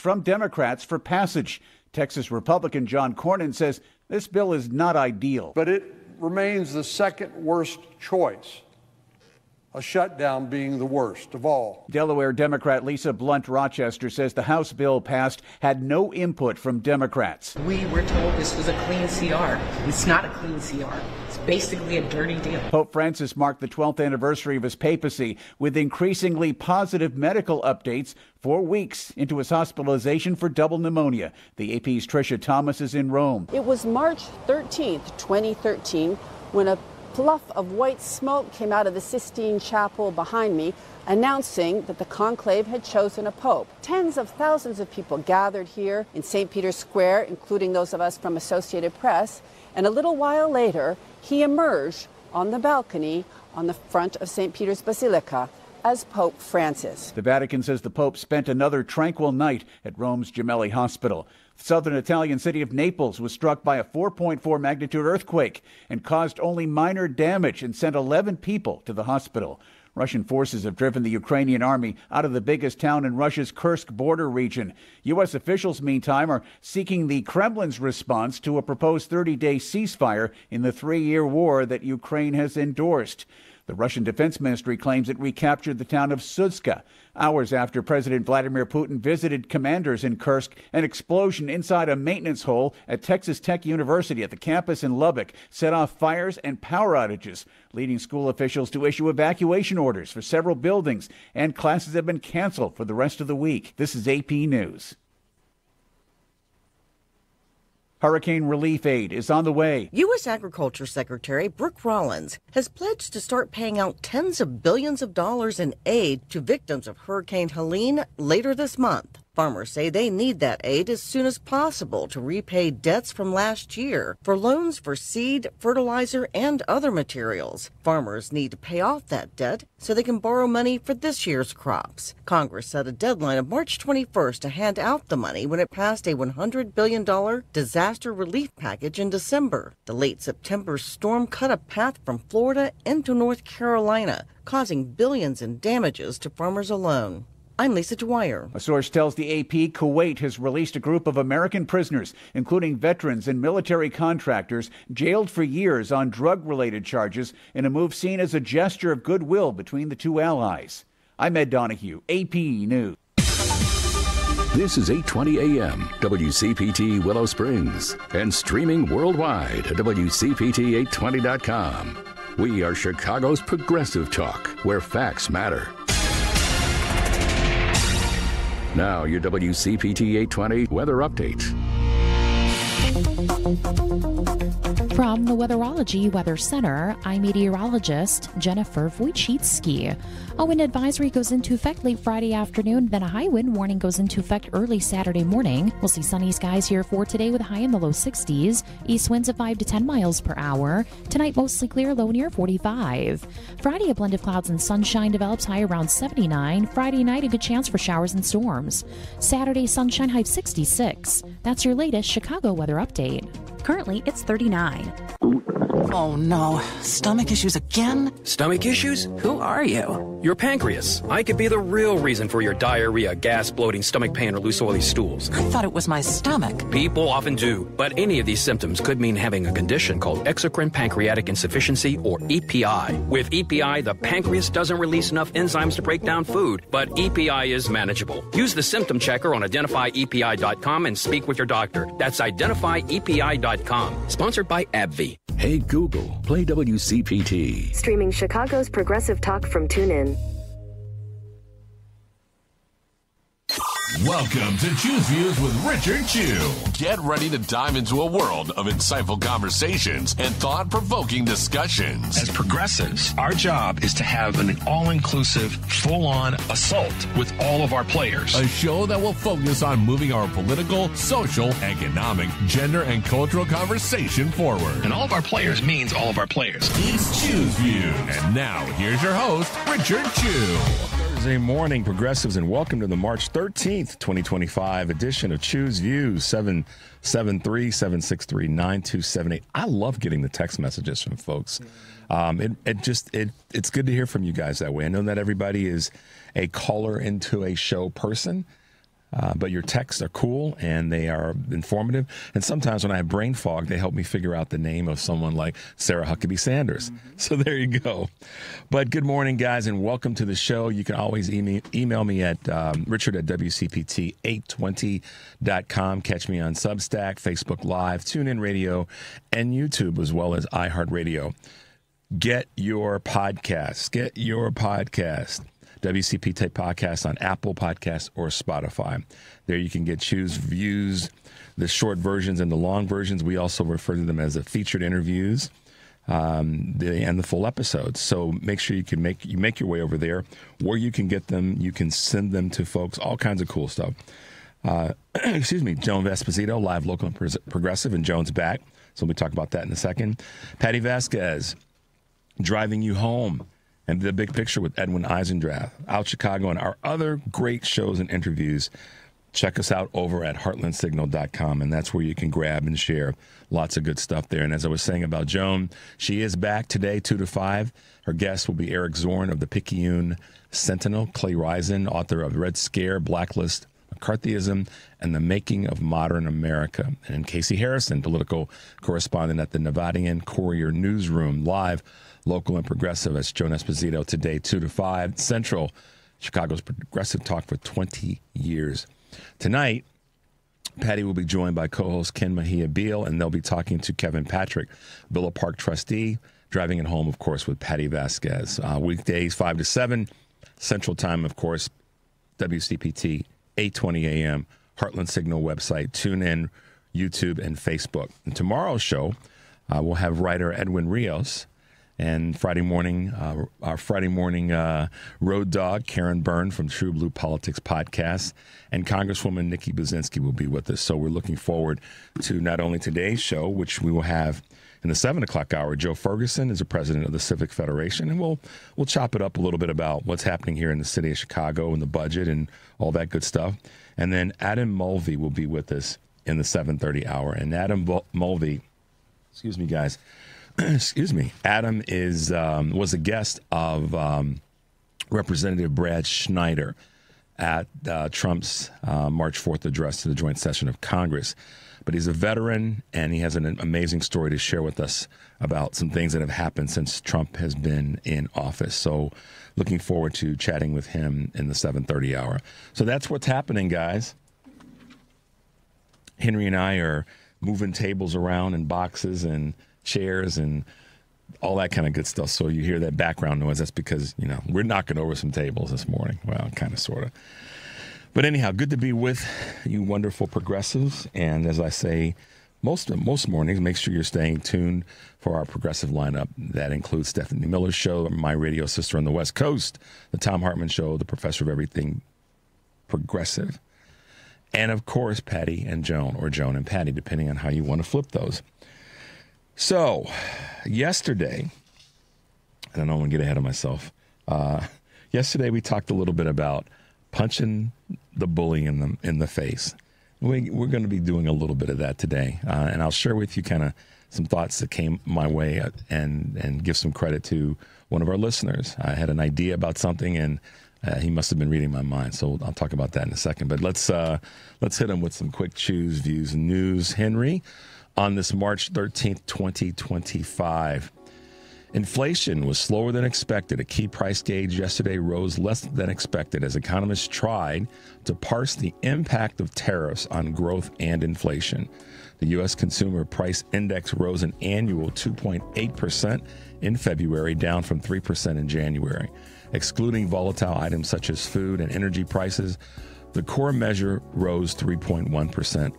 from Democrats for passage. Texas Republican John Cornyn says this bill is not ideal. But it remains the second worst choice, a shutdown being the worst of all. Delaware Democrat Lisa Blunt Rochester says the House bill passed had no input from Democrats. We were told this was a clean CR. It's not a clean CR. It's basically a dirty deal. Pope Francis marked the 12th anniversary of his papacy with increasingly positive medical updates 4 weeks into his hospitalization for double pneumonia. The AP's Tricia Thomas is in Rome. It was March 13th, 2013, when a puff of white smoke came out of the Sistine Chapel behind me, announcing that the conclave had chosen a pope. Tens of thousands of people gathered here in St. Peter's Square, including those of us from Associated Press, and a little while later, he emerged on the balcony on the front of St. Peter's Basilica as Pope Francis. The Vatican says the Pope spent another tranquil night at Rome's Gemelli Hospital. The southern Italian city of Naples was struck by a 4.4 magnitude earthquake and caused only minor damage and sent 11 people to the hospital. Russian forces have driven the Ukrainian army out of the biggest town in Russia's Kursk border region. U.S. officials, meantime, are seeking the Kremlin's response to a proposed 30-day ceasefire in the 3-year war that Ukraine has endorsed. The Russian Defense Ministry claims it recaptured the town of Sudska. Hours after President Vladimir Putin visited commanders in Kursk, an explosion inside a maintenance hole at Texas Tech University at the campus in Lubbock set off fires and power outages, leading school officials to issue evacuation orders for several buildings, and classes have been canceled for the rest of the week. This is AP News. Hurricane relief aid is on the way. U.S. Agriculture Secretary Brooke Rollins has pledged to start paying out tens of billions of dollars in aid to victims of Hurricane Helene later this month. Farmers say they need that aid as soon as possible to repay debts from last year for loans for seed, fertilizer, and other materials. Farmers need to pay off that debt so they can borrow money for this year's crops. Congress set a deadline of March 21st to hand out the money when it passed a $100 billion disaster relief package in December. The late September storm cut a path from Florida into North Carolina, causing billions in damages to farmers alone. I'm Lisa Dwyer. A source tells the AP Kuwait has released a group of American prisoners, including veterans and military contractors, jailed for years on drug-related charges in a move seen as a gesture of goodwill between the two allies. I'm Ed Donahue, AP News. This is 8:20 a.m. WCPT Willow Springs and streaming worldwide at WCPT820.com. We are Chicago's progressive talk, where facts matter. Now, your WCPT 820 weather update. From the Weatherology Weather Center, I'm meteorologist Jennifer Wojcicki. A wind advisory goes into effect late Friday afternoon, then a high wind warning goes into effect early Saturday morning. We'll see sunny skies here for today with a high in the low 60s. East winds of 5 to 10 miles per hour. Tonight, mostly clear, low near 45. Friday, a blend of clouds and sunshine develops, high around 79. Friday night, a good chance for showers and storms. Saturday, sunshine, high 66. That's your latest Chicago weather update. Currently, it's 39. Oh no, stomach issues again? Stomach issues? Who are you? Your pancreas. I could be the real reason for your diarrhea, gas, bloating, stomach pain, or loose oily stools. I thought it was my stomach. People often do, but any of these symptoms could mean having a condition called exocrine pancreatic insufficiency, or EPI. With EPI, the pancreas doesn't release enough enzymes to break down food, but EPI is manageable. Use the symptom checker on identifyepi.com and speak with your doctor. That's identifyepi.com. Sponsored by AbbVie. Hey Google, play WCPT. Streaming Chicago's progressive talk from TuneIn. Welcome to Choose Views with Richard Chew. Get ready to dive into a world of insightful conversations and thought-provoking discussions. As progressives, our job is to have an all-inclusive, full-on assault with all of our players. A show that will focus on moving our political, social, economic, gender, and cultural conversation forward. And all of our players means all of our players. It's Choose Views. And now, here's your host, Richard Chew. Thursday morning, progressives, and welcome to the March 13th, 2025 edition of Choose Views, 773-763-9278. I love getting the text messages from folks. It's good to hear from you guys that way. I know that everybody is a caller into a show person. But your texts are cool and they are informative. And sometimes when I have brain fog, they help me figure out the name of someone like Sarah Huckabee Sanders. Mm-hmm. So there you go. But good morning, guys, and welcome to the show. You can always email me at richard@WCPT820.com. Catch me on Substack, Facebook Live, TuneIn Radio, and YouTube, as well as iHeartRadio. Get your podcast. Get your podcast. WCPT podcast on Apple Podcasts or Spotify. There you can choose views, the short versions and the long versions. We also refer to them as the featured interviews and the full episodes. So make sure you make your way over there, or you can get them. You can send them to folks. All kinds of cool stuff. Excuse me, Joan Esposito, live, local, and progressive, and Joan's back. So we'll talk about that in a second. Patty Vasquez, driving you home. And the big picture with Edwin Eisendrath, Out Chicago, and our other great shows and interviews. Check us out over at heartlandsignal.com, and that's where you can grab and share lots of good stuff there. And as I was saying about Joan, she is back today, 2 to 5. Her guest will be Eric Zorn of the Picayune Sentinel, Clay Risen, author of Red Scare, Blacklist, McCarthyism, and the Making of Modern America. And Casey Harrison, political correspondent at the Nevadian Courier Newsroom, live, local, and progressive. That's Joan Esposito today, 2 to 5 Central, Chicago's progressive talk for 20 years. Tonight, Patty will be joined by co-host Ken Mejia Beal, and they'll be talking to Kevin Patrick, Villa Park trustee, driving it home, of course, with Patty Vasquez. Weekdays, 5 to 7 Central Time, of course, WCPT, 8:20 a.m., Heartland Signal website, TuneIn, YouTube, and Facebook. And tomorrow's show, we'll have writer Edwin Rios, and Friday morning, our Friday morning road dog, Karen Byrne from True Blue Politics podcast, and Congresswoman Nikki Buzinski will be with us. So we're looking forward to not only today's show, which we will have in the 7 o'clock hour. Joe Ferguson is the president of the Civic Federation, and we'll chop it up a little bit about what's happening here in the city of Chicago and the budget and all that good stuff. And then Adam Mulvey will be with us in the 7:30 hour. And Adam Mulvey, excuse me, guys. Excuse me. Adam was a guest of Representative Brad Schneider at Trump's March 4th address to the joint session of Congress. But he's a veteran, and he has an amazing story to share with us about some things that have happened since Trump has been in office. So looking forward to chatting with him in the 7:30 hour. So that's what's happening, guys. Henry and I are moving tables around and boxes and chairs and all that kind of good stuff. So you hear that background noise. That's because, we're knocking over some tables this morning. Well, kind of, sort of. But anyhow, good to be with you wonderful progressives. And as I say, most mornings, make sure you're staying tuned for our progressive lineup. That includes Stephanie Miller's show, my radio sister on the West Coast, the Tom Hartman Show, the Professor of Everything Progressive, and of course, Patty and Joan, or Joan and Patty, depending on how you want to flip those. So, yesterday, I don't want to get ahead of myself. Yesterday, we talked a little bit about punching the bully in the face. We're going to be doing a little bit of that today, and I'll share with you kind of some thoughts that came my way, and give some credit to one of our listeners. I had an idea about something, and he must have been reading my mind. So I'll talk about that in a second. But let's hit him with some quick choose, views, and news. Henry. On this March 13th, 2025. Inflation was slower than expected. A key price gauge yesterday rose less than expected as economists tried to parse the impact of tariffs on growth and inflation. The U.S. Consumer Price Index rose an annual 2.8% in February, down from 3% in January. Excluding volatile items such as food and energy prices, the core measure rose 3.1%.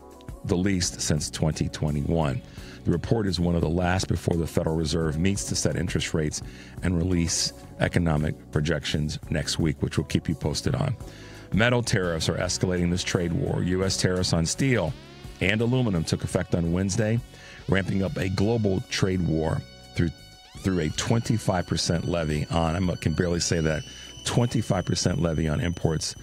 The least since 2021. The report is one of the last before the Federal Reserve meets to set interest rates and release economic projections next week, which we'll keep you posted on. Metal tariffs are escalating this trade war. U.S. tariffs on steel and aluminum took effect on Wednesday, ramping up a global trade war through a 25% levy on, I can barely say that, 25% levy on imports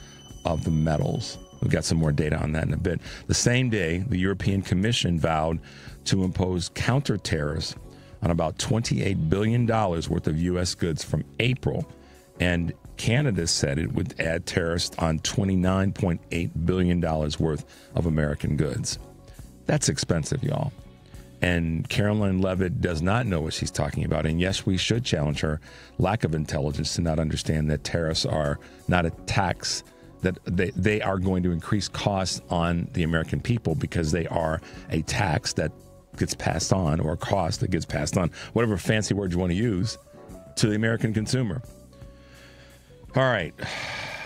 of the metals. We've got some more data on that in a bit. The same day, the European Commission vowed to impose counter tariffs on about $28 billion worth of U.S. goods from April. And Canada said it would add tariffs on $29.8 billion worth of American goods. That's expensive, y'all. And Caroline Leavitt does not know what she's talking about. And yes, we should challenge her lack of intelligence to not understand that tariffs are not a tax, that they are going to increase costs on the American people because they are a tax that gets passed on, or a cost that gets passed on, whatever fancy word you want to use, to the American consumer. All right,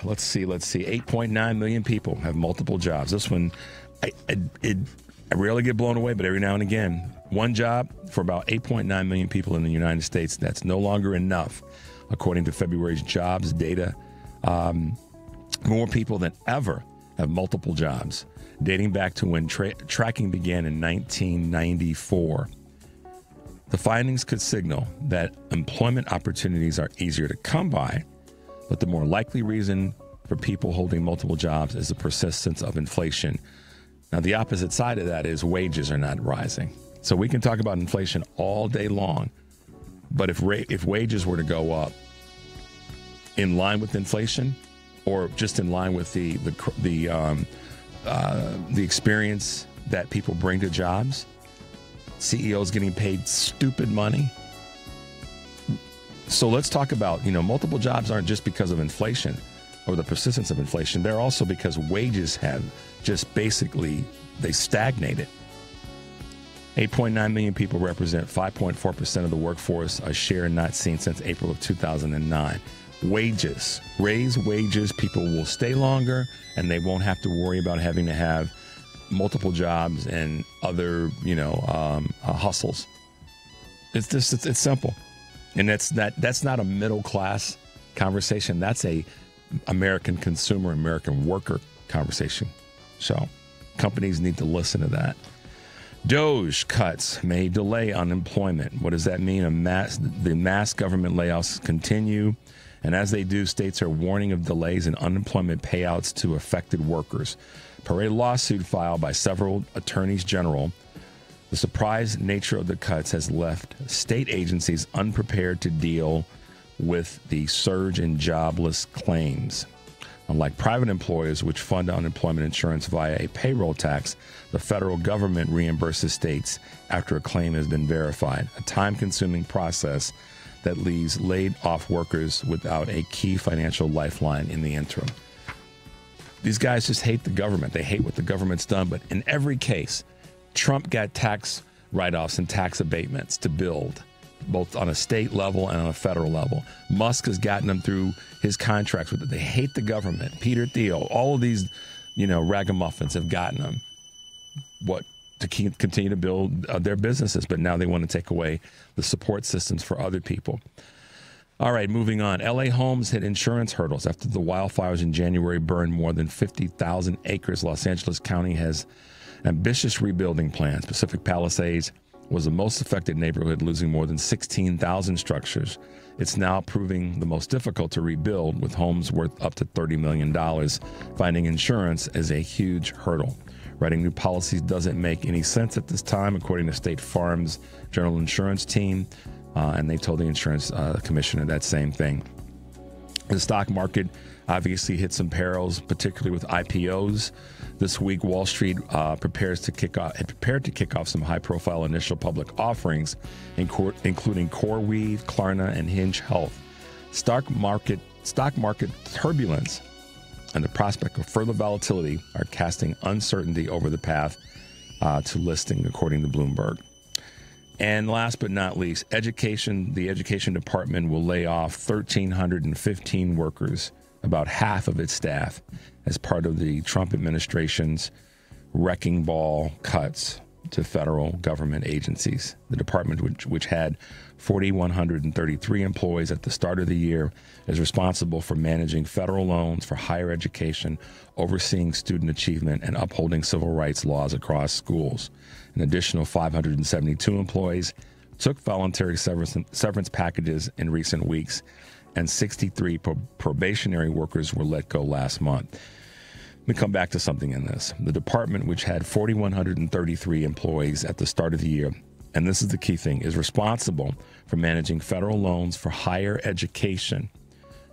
let's see. 8.9 million people have multiple jobs. This one, I rarely get blown away, but every now and again, one job for about 8.9 million people in the United States. That's no longer enough, according to February's jobs data. More people than ever have multiple jobs, dating back to when tracking began in 1994. The findings could signal that employment opportunities are easier to come by, but the more likely reason for people holding multiple jobs is the persistence of inflation. Now, the opposite side of that is wages are not rising. So we can talk about inflation all day long, but if wages were to go up in line with inflation, or just in line with the experience that people bring to jobs, CEOs getting paid stupid money. So let's talk about, multiple jobs aren't just because of inflation or the persistence of inflation. They're also because wages have just basically, they stagnated. 8.9 million people represent 5.4% of the workforce, a share not seen since April of 2009. Wages. Raise wages, people will stay longer, and they won't have to worry about having to have multiple jobs and other, hustles. It's simple. And that's not a middle class conversation. That's a American consumer, American worker conversation. So companies need to listen to that. DOGE cuts may delay unemployment. What does that mean? The mass government layoffs continue. And as they do, states are warning of delays in unemployment payouts to affected workers. Per a lawsuit filed by several attorneys general, the surprise nature of the cuts has left state agencies unprepared to deal with the surge in jobless claims. Unlike private employers, which fund unemployment insurance via a payroll tax, the federal government reimburses states after a claim has been verified, a time-consuming process that leaves laid-off workers without a key financial lifeline in the interim. These guys just hate the government. They hate what the government's done. But in every case, Trump got tax write-offs and tax abatements to build, both on a state level and on a federal level. Musk has gotten them through his contracts with it. They hate the government. Peter Thiel, all of these, ragamuffins have gotten them to continue to build their businesses, but now they want to take away the support systems for other people. All right, moving on. LA homes hit insurance hurdles after the wildfires in January burned more than 50,000 acres. Los Angeles County has ambitious rebuilding plans. Pacific Palisades was the most affected neighborhood, losing more than 16,000 structures. It's now proving the most difficult to rebuild, with homes worth up to $30 million. Finding insurance is a huge hurdle. Writing new policies doesn't make any sense at this time, according to State Farm's General Insurance team, and they told the insurance commissioner that same thing. The stock market obviously hit some perils, particularly with IPOs. This week, Wall Street prepared to kick off some high-profile initial public offerings, including CoreWeave, Klarna, and Hinge Health. Stock market turbulence and the prospect of further volatility are casting uncertainty over the path to listing, according to Bloomberg. And last but not least, the education department will lay off 1,315 workers, about half of its staff, as part of the Trump administration's wrecking ball cuts to federal government agencies. The department, which had 4,133 employees at the start of the year, is responsible for managing federal loans for higher education, overseeing student achievement, and upholding civil rights laws across schools. An additional 572 employees took voluntary severance packages in recent weeks, and 63 probationary workers were let go last month. Let me come back to something in this. The department, which had 4,133 employees at the start of the year, and this is the key thing, is responsible for managing federal loans for higher education.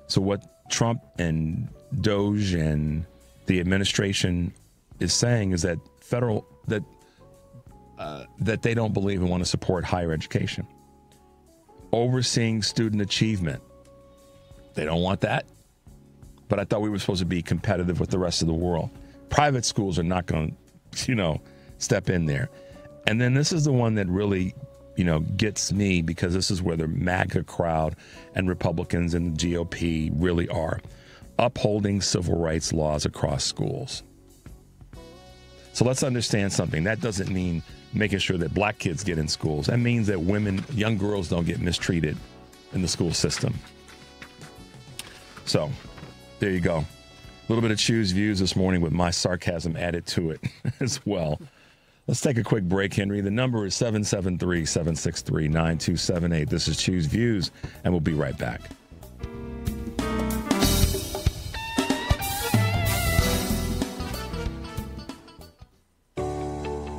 So what Trump and DOGE and the administration is saying is that that they don't believe and want to support higher education. Overseeing student achievement. They don't want that. But I thought we were supposed to be competitive with the rest of the world. Private schools are not going to, step in there. And then this is the one that really, gets me, because this is where the MAGA crowd and Republicans and the GOP really are. Upholding civil rights laws across schools. So let's understand something. That doesn't mean making sure that black kids get in schools. That means that young girls don't get mistreated in the school system. So there you go. A little bit of Choose Views this morning with my sarcasm added to it as well. Let's take a quick break, Henry. The number is 773-763-9278. This is Choose Views, and we'll be right back.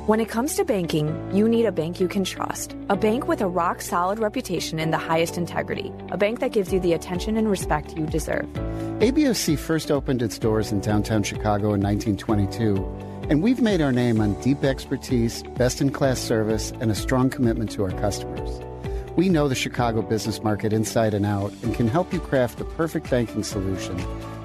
When it comes to banking, you need a bank you can trust. A bank with a rock-solid reputation and the highest integrity. A bank that gives you the attention and respect you deserve. ABOC first opened its doors in downtown Chicago in 1922, and we've made our name on deep expertise, best-in-class service, and a strong commitment to our customers. We know the Chicago business market inside and out and can help you craft the perfect banking solution,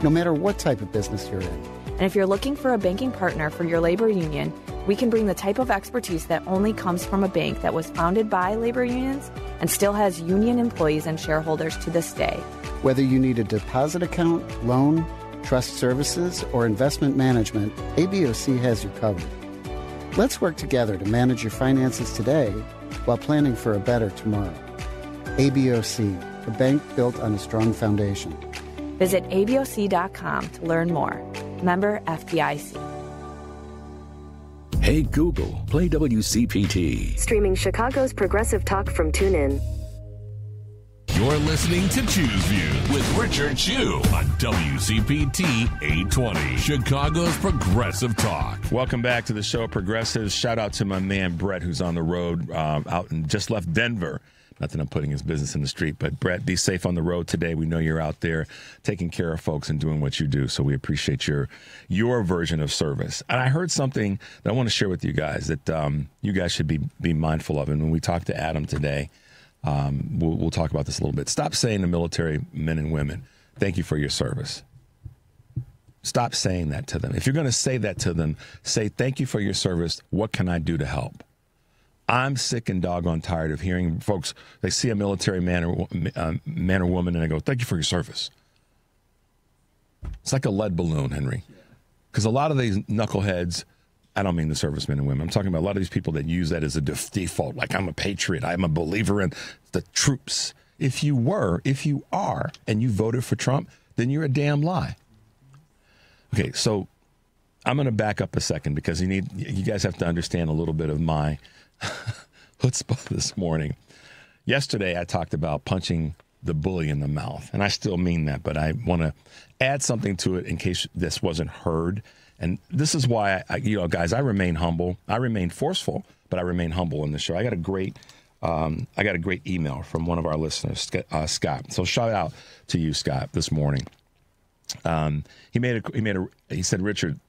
no matter what type of business you're in. And if you're looking for a banking partner for your labor union, we can bring the type of expertise that only comes from a bank that was founded by labor unions and still has union employees and shareholders to this day. Whether you need a deposit account, loan, trust services, or investment management, ABOC has you covered. Let's work together to manage your finances today while planning for a better tomorrow. ABOC, a bank built on a strong foundation. Visit aboc.com to learn more. Member FDIC. Hey Google, play WCPT. Streaming Chicago's progressive talk from TuneIn. You're listening to Choose View with Richard Chu on WCPT 820, Chicago's progressive talk. Welcome back to the show, Progressives. Shout out to my man Brett, who's on the road out and just left Denver. Not that I'm putting his business in the street, but Brett, be safe on the road today. We know you're out there taking care of folks and doing what you do, so we appreciate your version of service. And I heard something that I want to share with you guys that you guys should be mindful of. And when we talk to Adam today, we'll talk about this a little bit. Stop saying to military men and women, thank you for your service. Stop saying that to them. If you're going to say that to them, say thank you for your service. What can I do to help? I'm sick and doggone tired of hearing folks, they see a military man or woman and they go, thank you for your service. It's like a lead balloon, Henry. Because a lot of these knuckleheads, I don't mean the servicemen and women, I'm talking about a lot of these people that use that as a default, like I'm a patriot, I'm a believer in the troops. If you are, and you voted for Trump, then you're a damn lie. Okay, so I'm going to back up a second because you guys have to understand a little bit of my chutzpah this morning. Yesterday, I talked about punching the bully in the mouth, and I still mean that, but I want to add something to it in case this wasn't heard. And this is why, guys, I remain humble. I remain forceful, but I remain humble in the show. I got a great email from one of our listeners, Scott. So shout out to you, Scott, this morning. He said, Richard,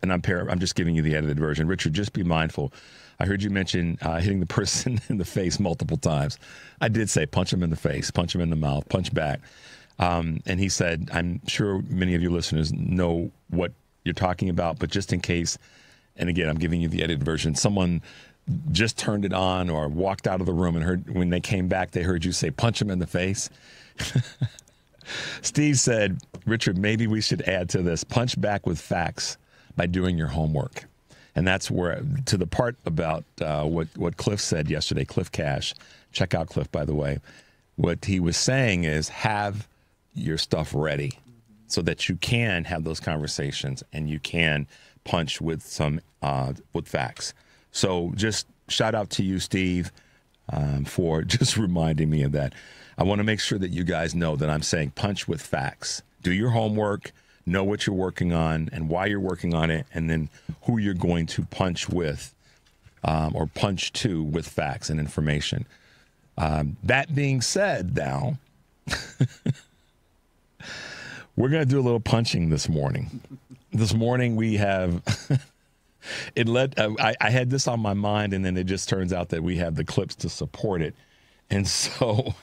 I'm just giving you the edited version. Richard, just be mindful. I heard you mention hitting the person in the face multiple times. I did say punch him in the face, punch him in the mouth, punch back. And he said, I'm sure many of you listeners know what you're talking about, but just in case, and again, I'm giving you the edited version, someone just turned it on or walked out of the room and heard when they came back, they heard you say punch him in the face. Steve said, Richard, maybe we should add to this, punch back with facts by doing your homework. And that's where, to the part about what Cliff said yesterday, Cliff Cash, check out Cliff, by the way. What he was saying is have your stuff ready so that you can have those conversations and you can punch with some with facts. So just shout out to you, Steve, for just reminding me of that. I want to make sure that you guys know that I'm saying punch with facts. Do your homework. Know what you're working on and why you're working on it, and then who you're going to punch with or punch to with facts and information. That being said, now, We're going to do a little punching this morning. This morning we have I had this on my mind, and then it just turns out that we have the clips to support it. And so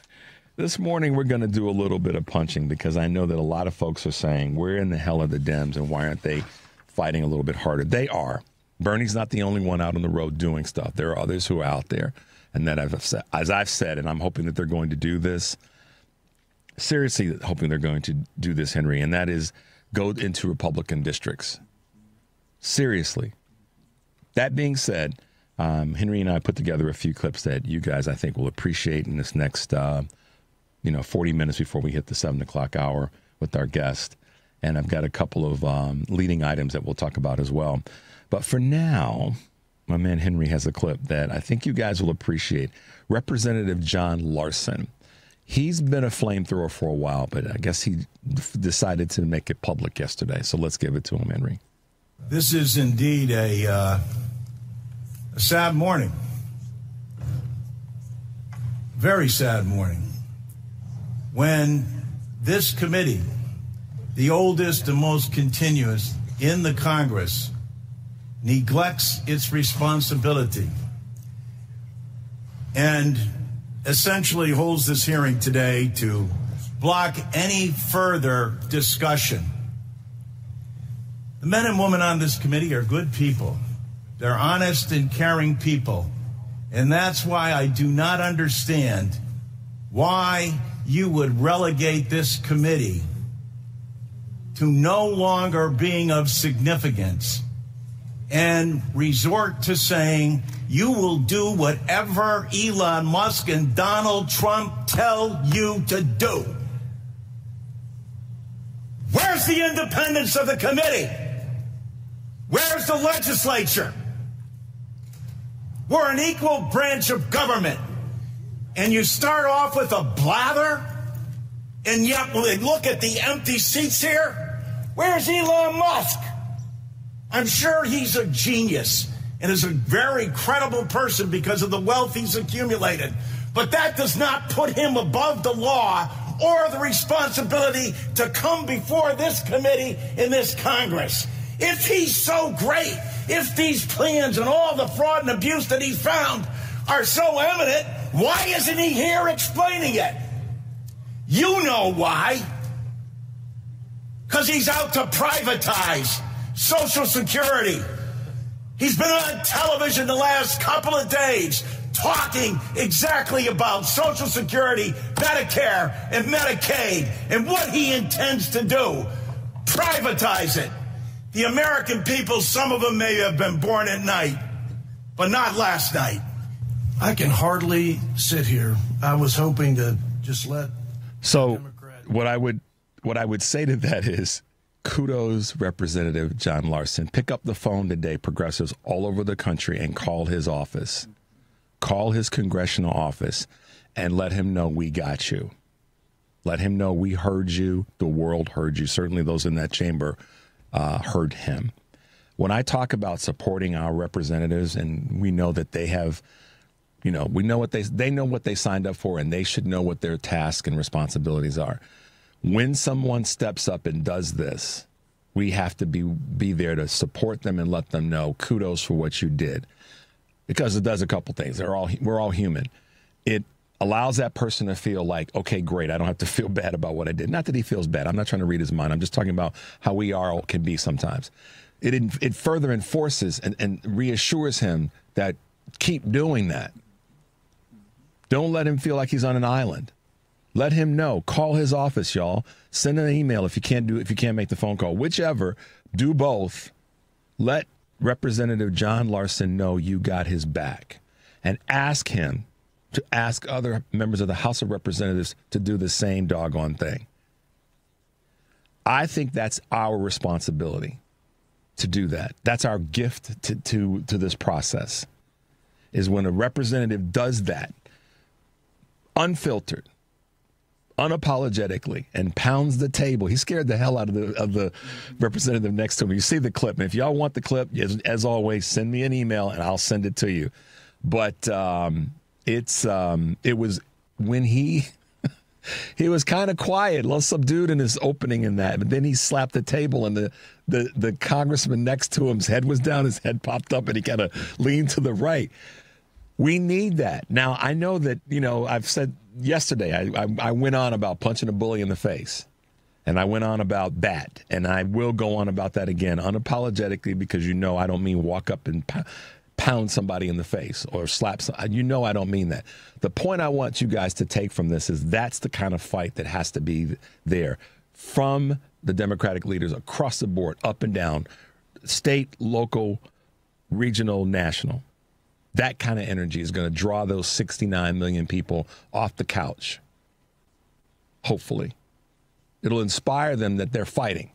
this morning we're going to do a little bit of punching, because I know that a lot of folks are saying, where in the hell are the Dems, and why aren't they fighting a little bit harder? They are. Bernie's not the only one out on the road doing stuff. There are others who are out there. And that, as I've said, and I'm hoping that they're going to do this, seriously hoping they're going to do this, Henry, and that is go into Republican districts. Seriously. That being said, Henry and I put together a few clips that you guys, I think, will appreciate in this next 40 minutes before we hit the 7 o'clock hour with our guest. And I've got a couple of leading items that we'll talk about as well. But for now, my man Henry has a clip that I think you guys will appreciate. Representative John Larson. He's been a flamethrower for a while, but I guess he decided to make it public yesterday. So let's give it to him, Henry. This is indeed a sad morning. Very sad morning. When this committee, the oldest and most continuous in the Congress, neglects its responsibility and essentially holds this hearing today to block any further discussion. The men and women on this committee are good people. They're honest and caring people. And that's why I do not understand why you would relegate this committee to no longer being of significance and resort to saying you will do whatever Elon Musk and Donald Trump tell you to do. Where's the independence of the committee? Where's the legislature? We're an equal branch of government. And you start off with a blather, and yet look at the empty seats here. Where's Elon Musk? I'm sure he's a genius and is a very credible person because of the wealth he's accumulated. But that does not put him above the law or the responsibility to come before this committee in this Congress. If he's so great, if these plans and all the fraud and abuse that he found are so evident, why isn't he here explaining it? You know why. Because he's out to privatize Social Security. He's been on television the last couple of days talking exactly about Social Security, Medicare, and Medicaid, and what he intends to do. Privatize it. The American people, some of them may have been born at night, but not last night. I can hardly sit here. I was hoping to just let... So what I would say to that is, kudos, Representative John Larson. Pick up the phone today, progressives all over the country, and call his office. Call his congressional office and let him know we got you. Let him know we heard you. The world heard you. Certainly those in that chamber heard him. When I talk about supporting our representatives, and we know that they have, we know what they know what they signed up for, and they should know what their tasks and responsibilities are. When someone steps up and does this, we have to be there to support them and let them know kudos for what you did, because it does a couple things. We're all human. It allows that person to feel like, okay, great, I don't have to feel bad about what I did. Not that he feels bad. I'm not trying to read his mind. I'm just talking about how we all can be sometimes. It further enforces and reassures him that keep doing that. Don't let him feel like he's on an island. Let him know. Call his office, y'all. Send an email if you can't make the phone call. Whichever, do both. Let Representative John Larson know you got his back, and ask him to ask other members of the House of Representatives to do the same doggone thing. I think that's our responsibility to do that. That's our gift to this process, is when a representative does that, unfiltered, unapologetically, and pounds the table. He scared the hell out of the representative next to him. You see the clip. And if y'all want the clip, as always, send me an email and I'll send it to you. But it was when he He was kind of quiet, a little subdued in his opening in that. But then he slapped the table, and the congressman next to him's head was down. His head popped up, and he kind of leaned to the right. We need that. Now, I know that, I've said yesterday, I went on about punching a bully in the face. And I went on about that. And I will go on about that again, unapologetically, because I don't mean walk up and pound somebody in the face or slap somebody. I don't mean that. The point I want you guys to take from this is that's the kind of fight that has to be there from the Democratic leaders across the board, up and down, state, local, regional, national. That kind of energy is going to draw those 69 million people off the couch. Hopefully. It'll inspire them that they're fighting.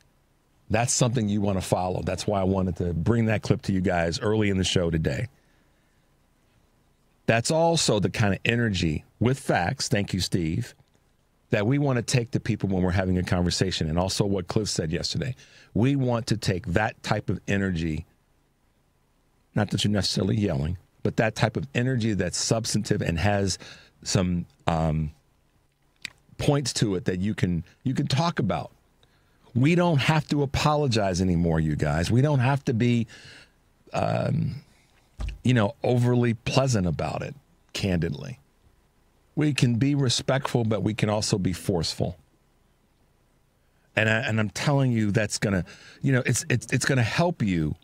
That's something you want to follow. That's why I wanted to bring that clip to you guys early in the show today. That's also the kind of energy with facts, thank you, Steve, that we want to take to people when we're having a conversation. And also what Cliff said yesterday. We want to take that type of energy, not that you're necessarily yelling, but that type of energy that's substantive and has some points to it that you can talk about. We don't have to apologize anymore, you guys. We don't have to be, overly pleasant about it, candidly. We can be respectful, but we can also be forceful. And I'm telling you, that's gonna, it's gonna help you.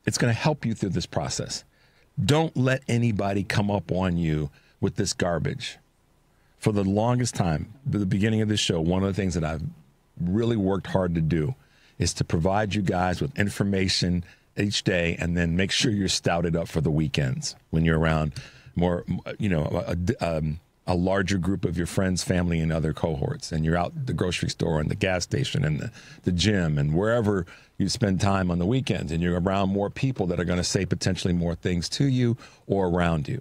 It's gonna help you through this process. Don't let anybody come up on you with this garbage. For the longest time, at the beginning of this show, one of the things that I've really worked hard to do is to provide you guys with information each day and then make sure you're stouted up for the weekends when you're around more, a larger group of your friends, family, and other cohorts. And you're out at the grocery store and the gas station and the gym and wherever you spend time on the weekends, and you're around more people that are going to say potentially more things to you or around you.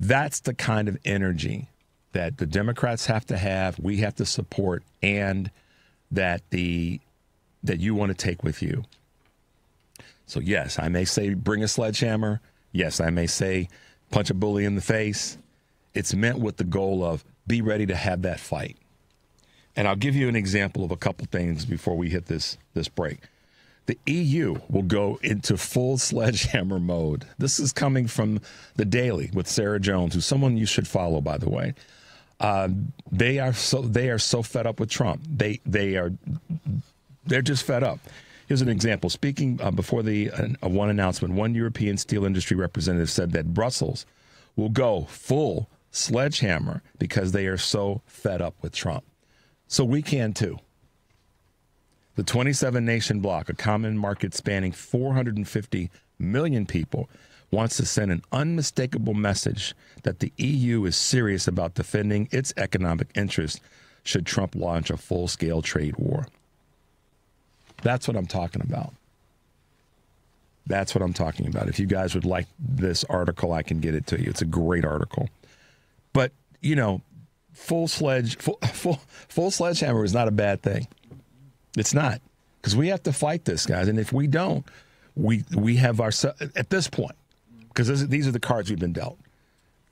That's the kind of energy that the Democrats have to have, we have to support, and that you want to take with you. So yes, I may say bring a sledgehammer. Yes, I may say punch a bully in the face. It's meant with the goal of be ready to have that fight. And I'll give you an example of a couple things before we hit this break. The EU will go into full sledgehammer mode. This is coming from The Daily with Sarah Jones, who's someone you should follow, by the way. They are so fed up with Trump. They're just fed up. Here's an example. Speaking before one announcement, one European steel industry representative said that Brussels will go full sledgehammer because they are so fed up with Trump. So we can too. The 27-nation bloc, a common market spanning 450 million people, wants to send an unmistakable message that the EU is serious about defending its economic interests should Trump launch a full-scale trade war. That's what I'm talking about. That's what I'm talking about. If you guys would like this article, I can get it to you. It's a great article. But, full sledgehammer is not a bad thing. It's not, because we have to fight this, guys. And if we don't, we have ourselves at this point, because these are the cards we've been dealt.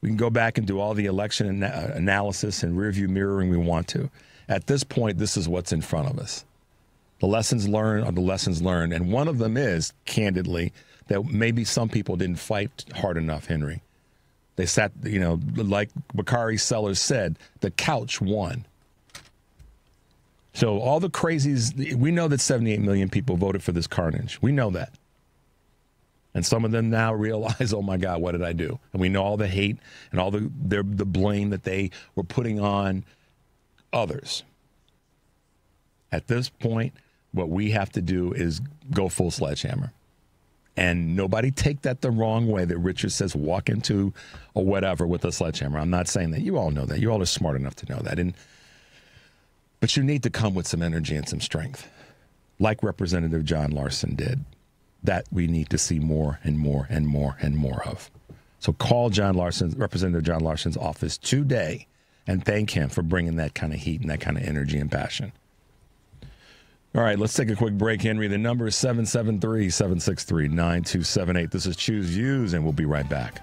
We can go back and do all the election analysis and rearview mirroring we want to. At this point, this is what's in front of us. The lessons learned are the lessons learned. And one of them is, candidly, that maybe some people didn't fight hard enough, Henry. They sat, like Bakari Sellers said, the couch won. So all the crazies, we know that 78 million people voted for this carnage. We know that. And some of them now realize, oh, my God, what did I do? And we know all the hate and all the blame that they were putting on others. At this point, what we have to do is go full sledgehammer. And nobody take that the wrong way that Richard says walk into or whatever with a sledgehammer. I'm not saying that. You all know that. You all are smart enough to know that. But you need to come with some energy and some strength, like Representative John Larson did. That we need to see more and more and more and more of. So call Representative John Larson's office today and thank him for bringing that kind of heat and that kind of energy and passion. All right, let's take a quick break, Henry. The number is 773-763-9278. This is Choose Views, and we'll be right back.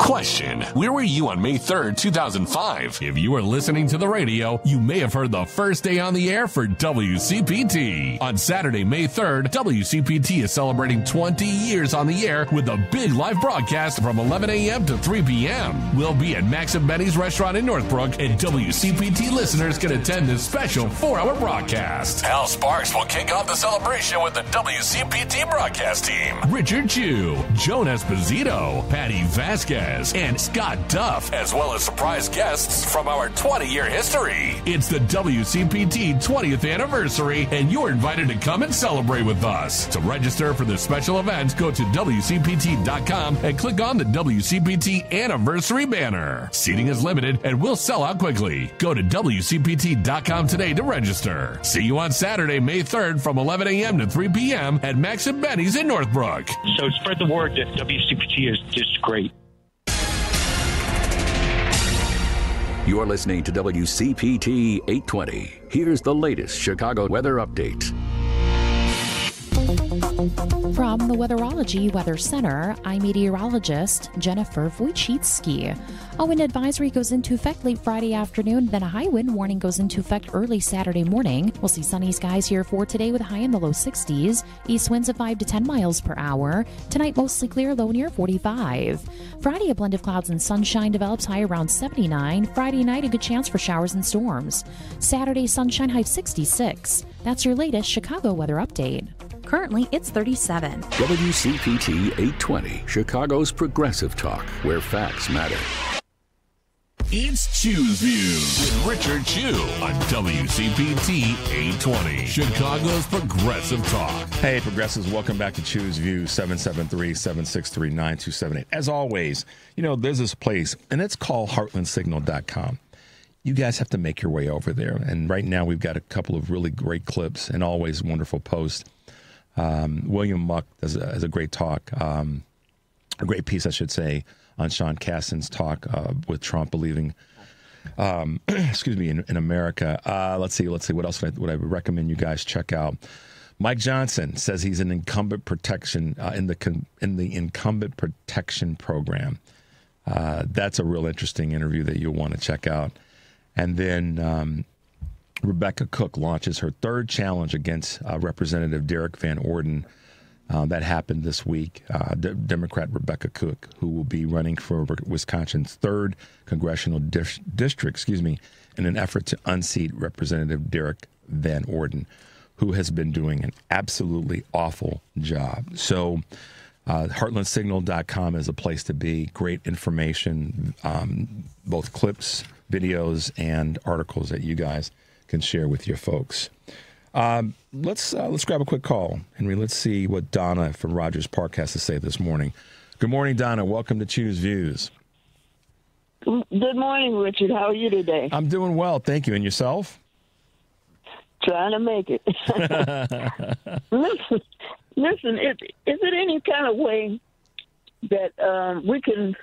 Question: where were you on May 3rd, 2005? If you were listening to the radio, you may have heard the first day on the air for WCPT. On Saturday, May 3rd, WCPT is celebrating 20 years on the air with a big live broadcast from 11 a.m. to 3 p.m. We'll be at Max and Benny's restaurant in Northbrook, and WCPT listeners can attend this special 4-hour broadcast. Al Sparks will kick off the celebration with the WCPT broadcast team. Richard Chu, Joan Esposito, Patty Vasquez, and Scott Duff, as well as surprise guests from our 20-year history. It's the WCPT 20th anniversary, and you're invited to come and celebrate with us. To register for this special event, go to WCPT.com and click on the WCPT anniversary banner. Seating is limited and will sell out quickly. Go to WCPT.com today to register. See you on Saturday, May 3rd from 11 a.m. to 3 p.m. at Max and Benny's in Northbrook. So spread the word that WCPT is just great. You're listening to WCPT 820. Here's the latest Chicago weather update. From the Weatherology Weather Center, I'm meteorologist Jennifer Wojcicki. A wind advisory goes into effect late Friday afternoon, then a high wind warning goes into effect early Saturday morning. We'll see sunny skies here for today with a high in the low 60s, east winds of 5 to 10 miles per hour. Tonight, mostly clear, low near 45. Friday, a blend of clouds and sunshine develops, high around 79. Friday night, a good chance for showers and storms. Saturday, sunshine, high 66. That's your latest Chicago weather update. Currently, it's 37. WCPT 820, Chicago's progressive talk, where facts matter. It's Choose View with Richard Chu on WCPT 820, Chicago's progressive talk. Hey, progressives, welcome back to Choose View, 773-763-9278. As always, there's this place, and it's called heartlandsignal.com. You guys have to make your way over there. And right now, we've got a couple of really great clips and always wonderful posts. William Muck has a great talk, a great piece, I should say, on Sean Casten's talk with Trump believing, in America. Let's see. What else would I recommend you guys check out? Mike Johnson says he's an incumbent protection in the incumbent protection program. That's a real interesting interview that you'll want to check out. And then Rebecca Cook launches her third challenge against Representative Derek Van Orden. That happened this week. Democrat Rebecca Cook, who will be running for Wisconsin's 3rd congressional district, in an effort to unseat Representative Derek Van Orden, who has been doing an absolutely awful job. So heartlandsignal.com is a place to be. Great information, both clips, videos, and articles that you guys can share with your folks. Let's grab a quick call, Henry. Let's see what Donna from Rogers Park has to say this morning. Good morning, Donna. Welcome to Choose Views. Good morning, Richard. How are you today? I'm doing well, thank you. And yourself? Trying to make it. Listen. Is it any kind of way that we can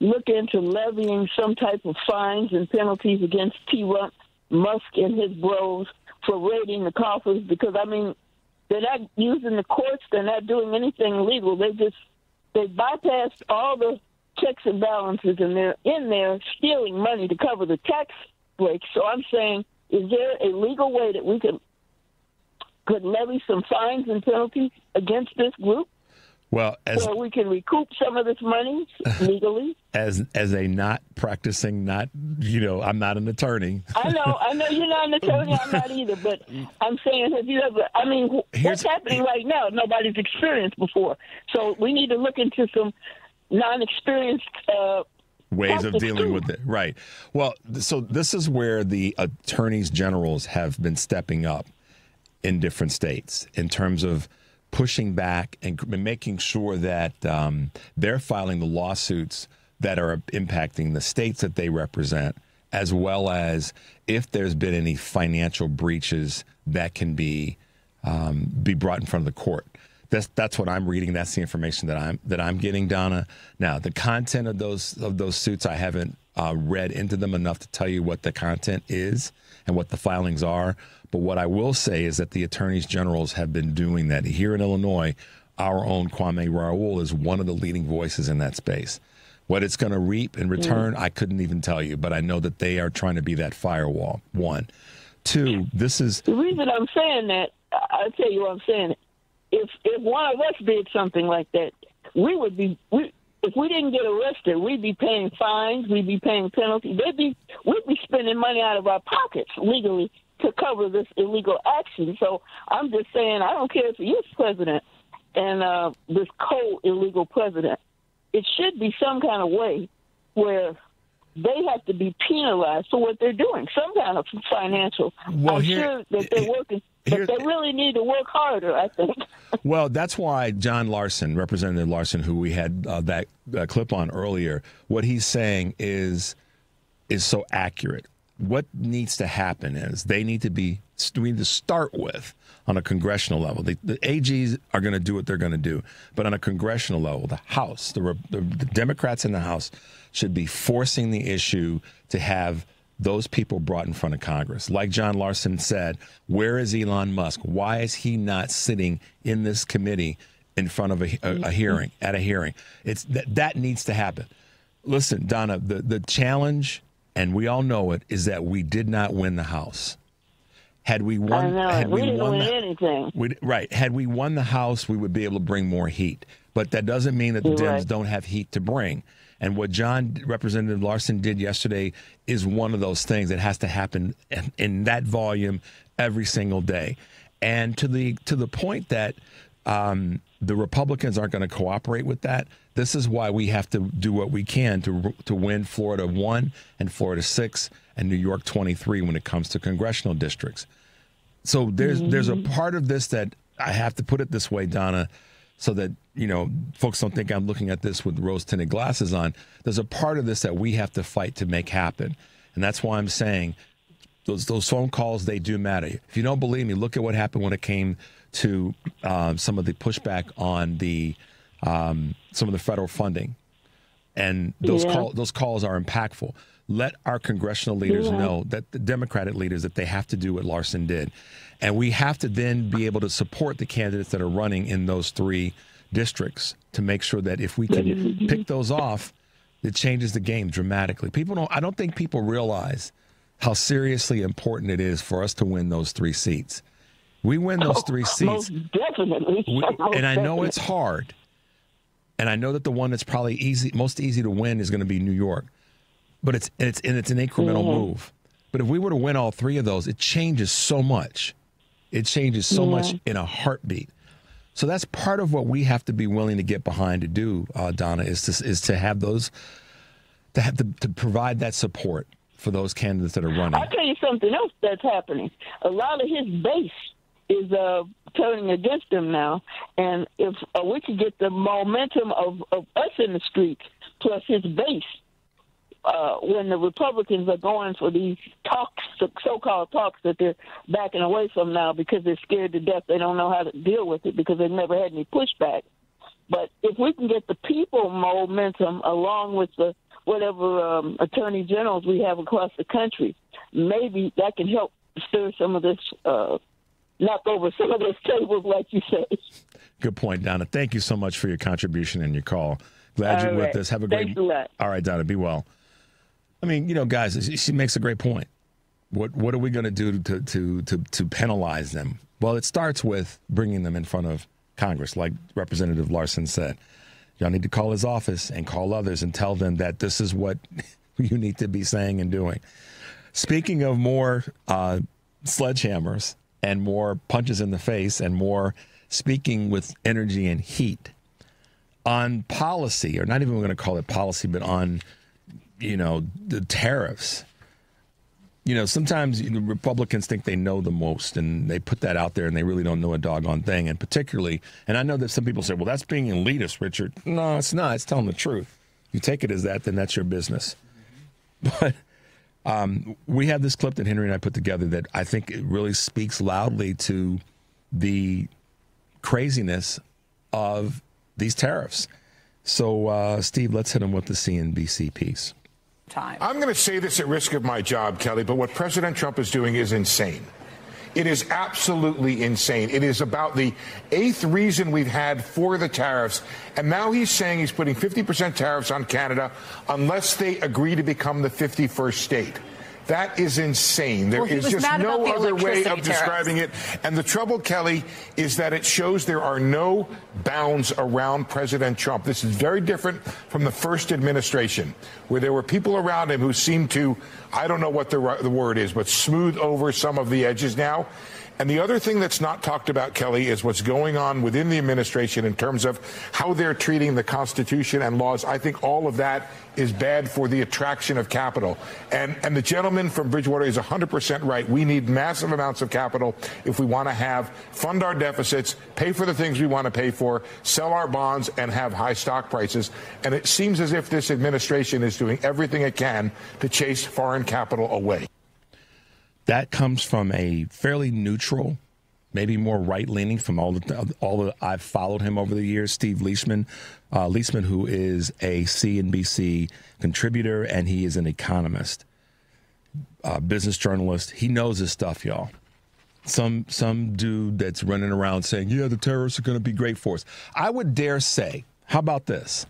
look into levying some type of fines and penalties against T. Musk and his bros for raiding the coffers? Because, they're not using the courts. They're not doing anything illegal. They bypassed all the checks and balances, and they're in there stealing money to cover the tax breaks. So I'm saying, is there a legal way that we could levy some fines and penalties against this group? Well, so we can recoup some of this money legally. As a not practicing, I'm not an attorney. I know you're not an attorney. I'm not either. But I'm saying, have you ever? What's happening right now? Nobody's experienced before. So we need to look into some non-experienced ways of dealing with it. Right. Well, so this is where the attorneys generals have been stepping up in different states in terms of pushing back and making sure that they're filing the lawsuits that are impacting the states that they represent, as well as if there's been any financial breaches that can be brought in front of the court. That's what I'm reading. That's the information that I'm getting, Donna. Now, the content of those suits, I haven't read into them enough to tell you what the content is and what the filings are. But what I will say is that the attorneys generals have been doing that. Here in Illinois, our own Kwame Raoul is one of the leading voices in that space. What it's going to reap in return, I couldn't even tell you, but I know that they are trying to be that firewall. One. Two, this is... The reason I'm saying that, I'll tell you what I'm saying. If one of us did something like that, we would be... If we didn't get arrested, we'd be paying fines, we'd be paying penalties. We'd be spending money out of our pockets legally to cover this illegal action. So I'm just saying, I don't care if he is president and this co-illegal president. It should be some kind of way where they have to be penalized for what they're doing, some kind of financial. I'm sure that they're working, but they really need to work harder, I think. Well, that's why John Larson, Representative Larson, who we had that clip on earlier, what he's saying is so accurate. What needs to happen is we need to start with on a congressional level. The AGs are going to do what they're going to do, but on a congressional level, the House, the Democrats in the House should be forcing the issue to have those people brought in front of Congress. Like John Larson said, where is Elon Musk? Why is he not sitting in this committee in front of a hearing, at a hearing? It's that needs to happen. Listen, Donna, the challenge, and we all know it, is that we did not win the House. Had we won, we didn't win anything. Had we won the House, we would be able to bring more heat. But that doesn't mean that the Dems don't have heat to bring. And what Representative Larson did yesterday is one of those things that has to happen in that volume every single day. And to the point that the Republicans aren't going to cooperate with that, this is why we have to do what we can to win Florida 1 and Florida 6 and New York 23 when it comes to congressional districts. So there's a part of this that I have to put it this way, Donna, so that, folks don't think I'm looking at this with rose-tinted glasses on. There's a part of this that we have to fight to make happen. And that's why I'm saying those phone calls, they do matter. If you don't believe me, look at what happened when it came to some of the pushback on some of the federal funding. And those calls are impactful. Let our congressional leaders know, that the Democratic leaders, that they have to do what Larson did. And we have to then be able to support the candidates that are running in those 3 districts to make sure that if we can pick those off, it changes the game dramatically. I don't think people realize how seriously important it is for us to win those 3 seats. We win those 3 seats. Most definitely. And I know it's hard. And I know that the one that's probably most easy to win is going to be New York. But it's an incremental move. But if we were to win all 3 of those, it changes so much. It changes so much in a heartbeat. So that's part of what we have to be willing to get behind to do, Donna, is to have those, to provide that support for those candidates that are running. I'll tell you something else that's happening. A lot of his base is turning against him now. And if we could get the momentum of us in the streets plus his base, when the Republicans are going for these talks, so-called talks that they're backing away from now because they're scared to death. They don't know how to deal with it because they've never had any pushback. But if we can get the people momentum along with the whatever attorney generals we have across the country, maybe that can help stir some of this, knock over some of those tables, like you say. Good point, Donna. Thank you so much for your contribution and your call. Glad you're with us. Have a great. Thanks a lot. All right, Donna. Be well. I mean, guys, she makes a great point. What are we going to do to penalize them? Well, it starts with bringing them in front of Congress, like Representative Larson said. Y'all need to call his office and call others and tell them that this is what you need to be saying and doing. Speaking of more sledgehammers and more punches in the face and more speaking with energy and heat on policy, or not even going to call it policy, but on the tariffs. Sometimes the Republicans think they know the most, and they put that out there, and they really don't know a doggone thing. And particularly, and I know that some people say, well, that's being elitist, Richard. No, it's not. It's telling the truth. You take it as that, then that's your business. But we have this clip that Henry and I put together that I think it really speaks loudly to the craziness of these tariffs. So, Steve, let's hit him with the CNBC piece. I'm going to say this at risk of my job, Kelly, but what President Trump is doing is insane. It is absolutely insane. It is about the 8th reason we've had for the tariffs. And now he's saying he's putting 50% tariffs on Canada unless they agree to become the 51st state. That is insane. There is just no other way of describing it. And the trouble, Kelly, is that it shows there are no bounds around President Trump. This is very different from the first administration, where there were people around him who seemed to, I don't know what the word is, but smooth over some of the edges now. And the other thing that's not talked about, Kelly, is what's going on within the administration in terms of how they're treating the Constitution and laws. I think all of that is bad for the attraction of capital. And the gentleman from Bridgewater is 100% right. We need massive amounts of capital if we want to fund our deficits, pay for the things we want to pay for, sell our bonds, and have high stock prices. And it seems as if this administration is doing everything it can to chase foreign capital away. That comes from a fairly neutral, maybe more right-leaning from all that I've followed him over the years, Steve Leishman, who is a CNBC contributor, and he is an economist, business journalist. He knows his stuff, y'all. Some dude that's running around saying, yeah, the terrorists are going to be great for us. I would dare say, how about this?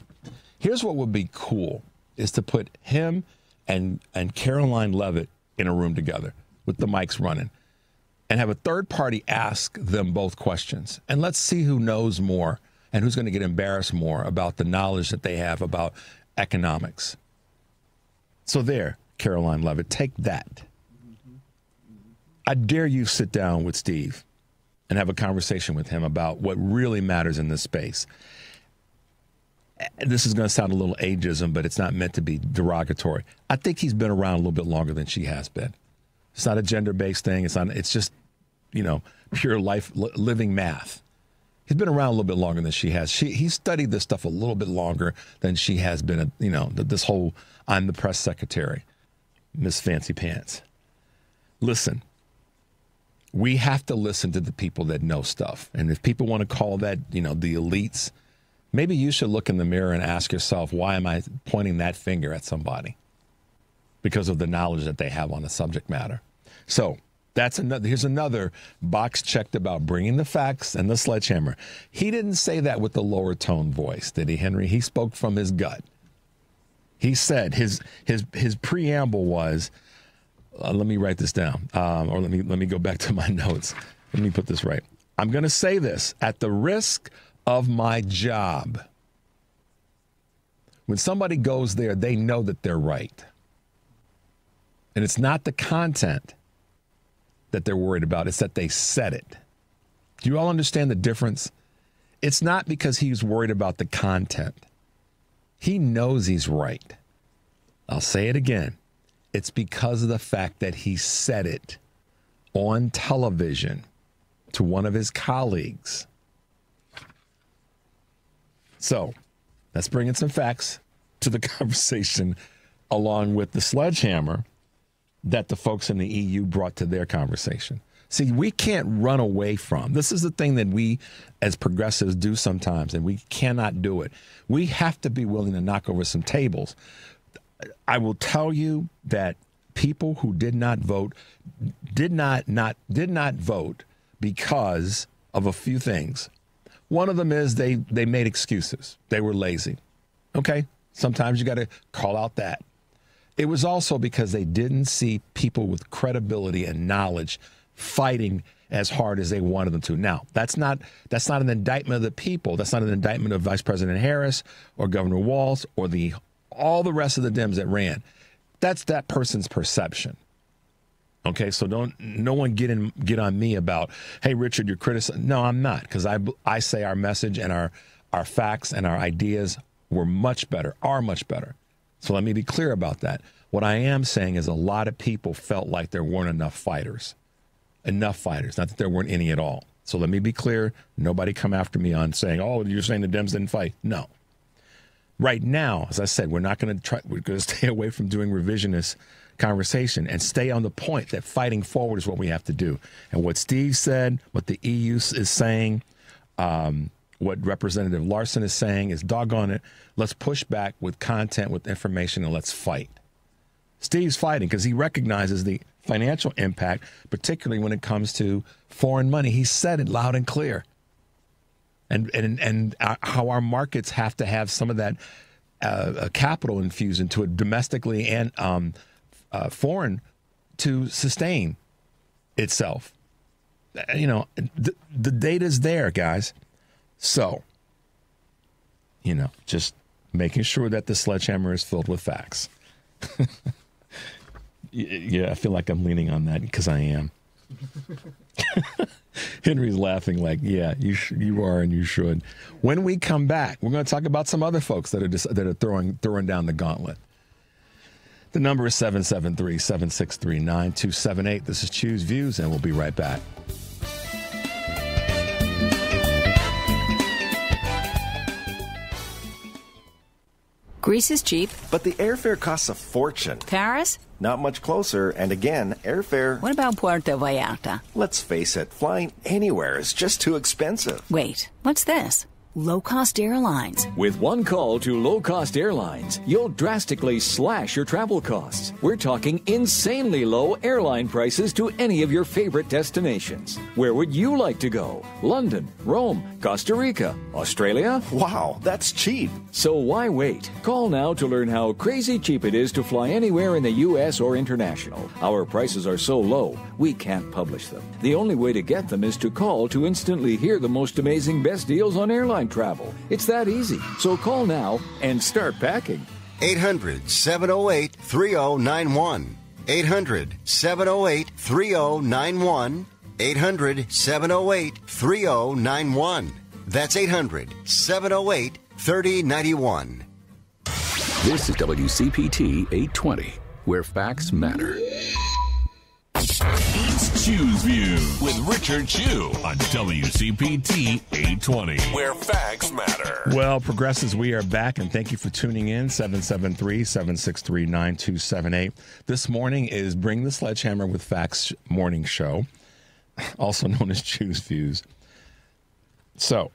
Here's what would be cool, is to put him and Caroline Leavitt in a room together, with the mics running, and have a third party ask them both questions. And let's see who knows more and who's going to get embarrassed more about the knowledge that they have about economics. So there, Caroline Leavitt, take that. I dare you sit down with Steve and have a conversation with him about what really matters in this space. This is going to sound a little ageism, but it's not meant to be derogatory. I think he's been around a little bit longer than she has been. It's not a gender-based thing. It's just, pure life, living math. He's been around a little bit longer than she has. He studied this stuff a little bit longer than she has been, this whole I'm the press secretary, Miss Fancy Pants. Listen, we have to listen to the people that know stuff. And if people want to call that, the elites, maybe you should look in the mirror and ask yourself, why am I pointing that finger at somebody? Because of the knowledge that they have on the subject matter. So here's another box checked about bringing the facts and the sledgehammer. He didn't say that with the lower tone voice, did he, Henry? He spoke from his gut. He said his preamble was, let me write this down, or let me go back to my notes. Let me put this right. I'm going to say this at the risk of my job. When somebody goes there, they know that they're right. And it's not the content that they're worried about. It's that they said it. Do you all understand the difference? It's not because he's worried about the content. He knows he's right. I'll say it again. It's because of the fact that he said it on television to one of his colleagues. So let's bring in some facts to the conversation along with the sledgehammer that the folks in the EU brought to their conversation. See, we can't run away from. This is the thing that we as progressives do sometimes, and we cannot do it. We have to be willing to knock over some tables. I will tell you that people who did not vote did not vote because of a few things. One of them is they made excuses. They were lazy. Okay? Sometimes you got to call out that. It was also because they didn't see people with credibility and knowledge fighting as hard as they wanted them to. Now, that's not an indictment of the people. That's not an indictment of Vice President Harris or Governor Walz or all the rest of the Dems that ran. That's that person's perception. Okay, so no one get on me about, hey, Richard, you're criticizing. No, I'm not, because I say our message and our facts and our ideas are much better. So let me be clear about that. What I am saying is a lot of people felt like there weren't enough fighters. Not that there weren't any at all. So let me be clear. Nobody come after me on saying, oh, you're saying the Dems didn't fight. No. Right now, as I said, we're going to stay away from doing revisionist conversation and stay on the point that fighting forward is what we have to do. And what Steve said, what the EU is saying, what Representative Larson is saying is doggone it. Let's push back with content, with information, and let's fight. Steve's fighting because he recognizes the financial impact, particularly when it comes to foreign money. He said it loud and clear. And how our markets have to have some of that capital infused into it domestically and foreign to sustain itself. You know, the data's there, guys. So, you know, just making sure that the sledgehammer is filled with facts. Yeah, I feel like I'm leaning on that because I am. Henry's laughing like, yeah, you are and you should. When we come back, we're going to talk about some other folks that are throwing down the gauntlet. The number is 773-763-9278. This is Choose Views, and we'll be right back. Greece is cheap. But the airfare costs a fortune. Paris? Not much closer, and again, airfare... What about Puerto Vallarta? Let's face it, flying anywhere is just too expensive. Wait, what's this? Low-cost airlines. With one call to low-cost airlines, you'll drastically slash your travel costs. We're talking insanely low airline prices to any of your favorite destinations. Where would you like to go? London, Rome, Costa Rica, Australia? Wow, that's cheap. So why wait? Call now to learn how crazy cheap it is to fly anywhere in the U.S. or international. Our prices are so low, we can't publish them. The only way to get them is to call to instantly hear the most amazing best deals on airline travel. It's that easy. So call now and start packing. 800-708-3091. 800-708-3091. 800-708-3091. That's 800-708-3091. This is WCPT 820, where facts matter. It's Chew's View with Richard Chew on WCPT 820, where facts matter. Well, progressives, we are back, and thank you for tuning in. 773-763-9278. This morning is Bring the Sledgehammer with Facts morning show, also known as Chew's Views. So,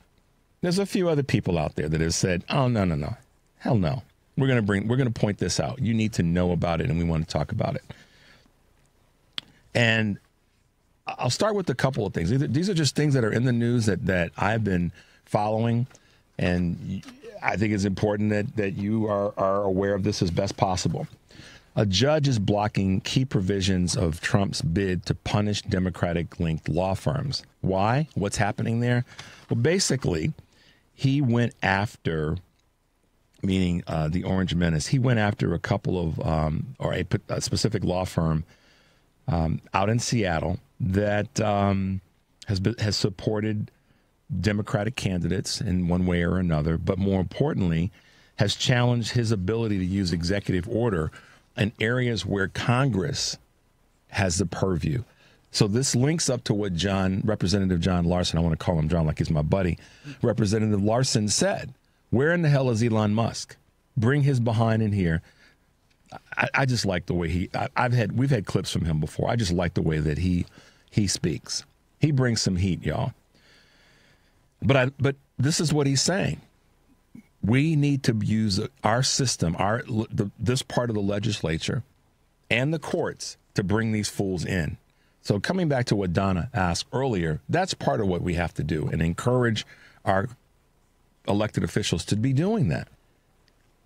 there's a few other people out there that have said, oh, no. Hell no. We're going to point this out. You need to know about it, and we want to talk about it. And I'll start with a couple of things. These are just things that are in the news that I've been following, and I think it's important that you are aware of this as best possible. A judge is blocking key provisions of Trump's bid to punish Democratic-linked law firms. Why? What's happening there? Well, basically, he went after, meaning the Orange Menace, he went after a couple of, or a specific law firm out in Seattle that has supported Democratic candidates in one way or another, but more importantly, has challenged his ability to use executive order in areas where Congress has the purview. So this links up to what Representative John Larson, I want to call him John like he's my buddy, Representative Larson said. Where in the hell is Elon Musk? Bring his behind in here. I just like the way we've had clips from him before. I just like the way that he speaks. He brings some heat, y'all. But this is what he's saying. We need to use our system, this part of the legislature and the courts to bring these fools in. So coming back to what Donna asked earlier, that's part of what we have to do and encourage our elected officials to be doing that.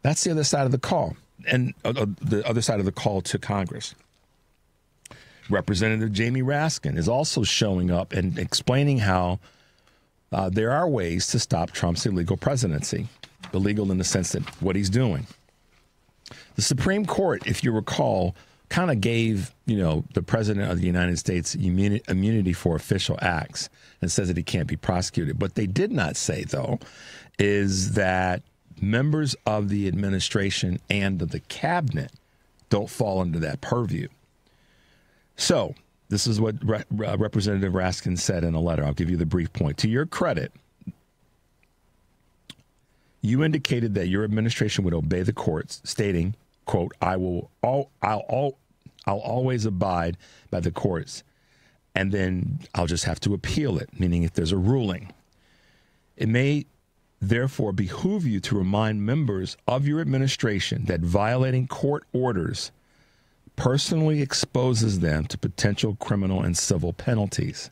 That's the other side of the call. And the other side of the call to Congress. Representative Jamie Raskin is also showing up and explaining how there are ways to stop Trump's illegal presidency. Illegal in the sense that what he's doing. The Supreme Court, if you recall, kind of gave, the president of the United States immunity for official acts and says that he can't be prosecuted. What they did not say, though, is that members of the administration and of the cabinet don't fall under that purview. So this is what Representative Raskin said in a letter. I'll give you the brief point. To your credit, you indicated that your administration would obey the courts, stating, quote, I'll always abide by the courts, and then I'll just have to appeal it, meaning if there's a ruling. It may therefore behoove you to remind members of your administration that violating court orders personally exposes them to potential criminal and civil penalties.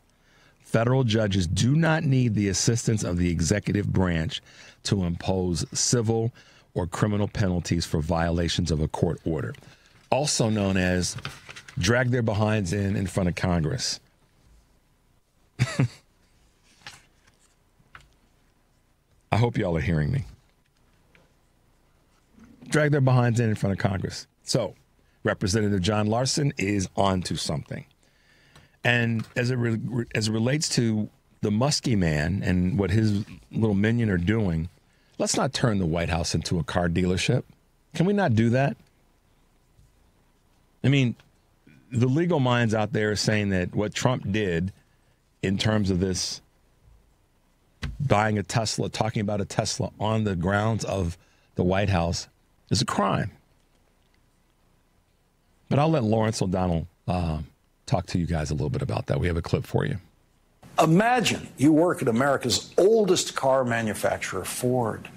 Federal judges do not need the assistance of the executive branch to impose civil or criminal penalties for violations of a court order, also known as drag their behinds in front of Congress. I hope y'all are hearing me. Drag their behinds in front of Congress. So, Representative John Larson is on to something. And as it relates to the Muskie man and what his little minion are doing, let's not turn the White House into a car dealership. Can we not do that? I mean, the legal minds out there are saying that what Trump did in terms of this buying a Tesla, talking about a Tesla on the grounds of the White House is a crime. But I'll let Lawrence O'Donnell talk to you guys a little bit about that. We have a clip for you. Imagine you work at America's oldest car manufacturer, Ford,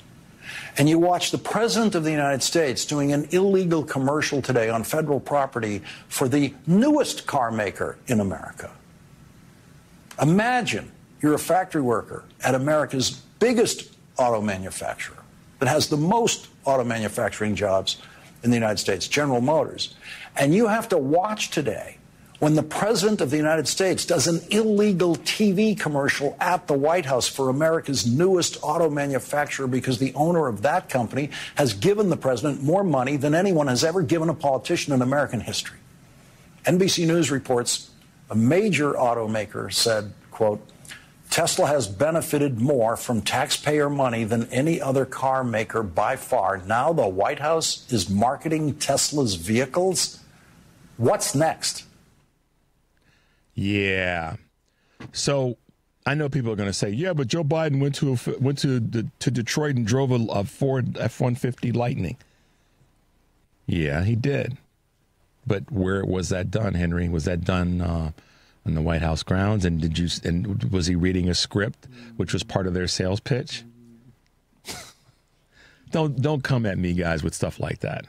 and you watch the President of the United States doing an illegal commercial today on federal property for the newest car maker in America. Imagine you're a factory worker at America's biggest auto manufacturer that has the most auto manufacturing jobs in the United States, General Motors, and you have to watch today when the President of the United States does an illegal TV commercial at the White House for America's newest auto manufacturer because the owner of that company has given the President more money than anyone has ever given a politician in American history. NBC News reports a major automaker said, quote, Tesla has benefited more from taxpayer money than any other car maker by far. Now the White House is marketing Tesla's vehicles. What's next? Yeah. So I know people are going to say, yeah, but Joe Biden went to Detroit and drove a Ford F-150 Lightning. Yeah, he did. But where was that done, Henry? Was that done on the White House grounds? And was he reading a script, which was part of their sales pitch? Don't come at me, guys, with stuff like that.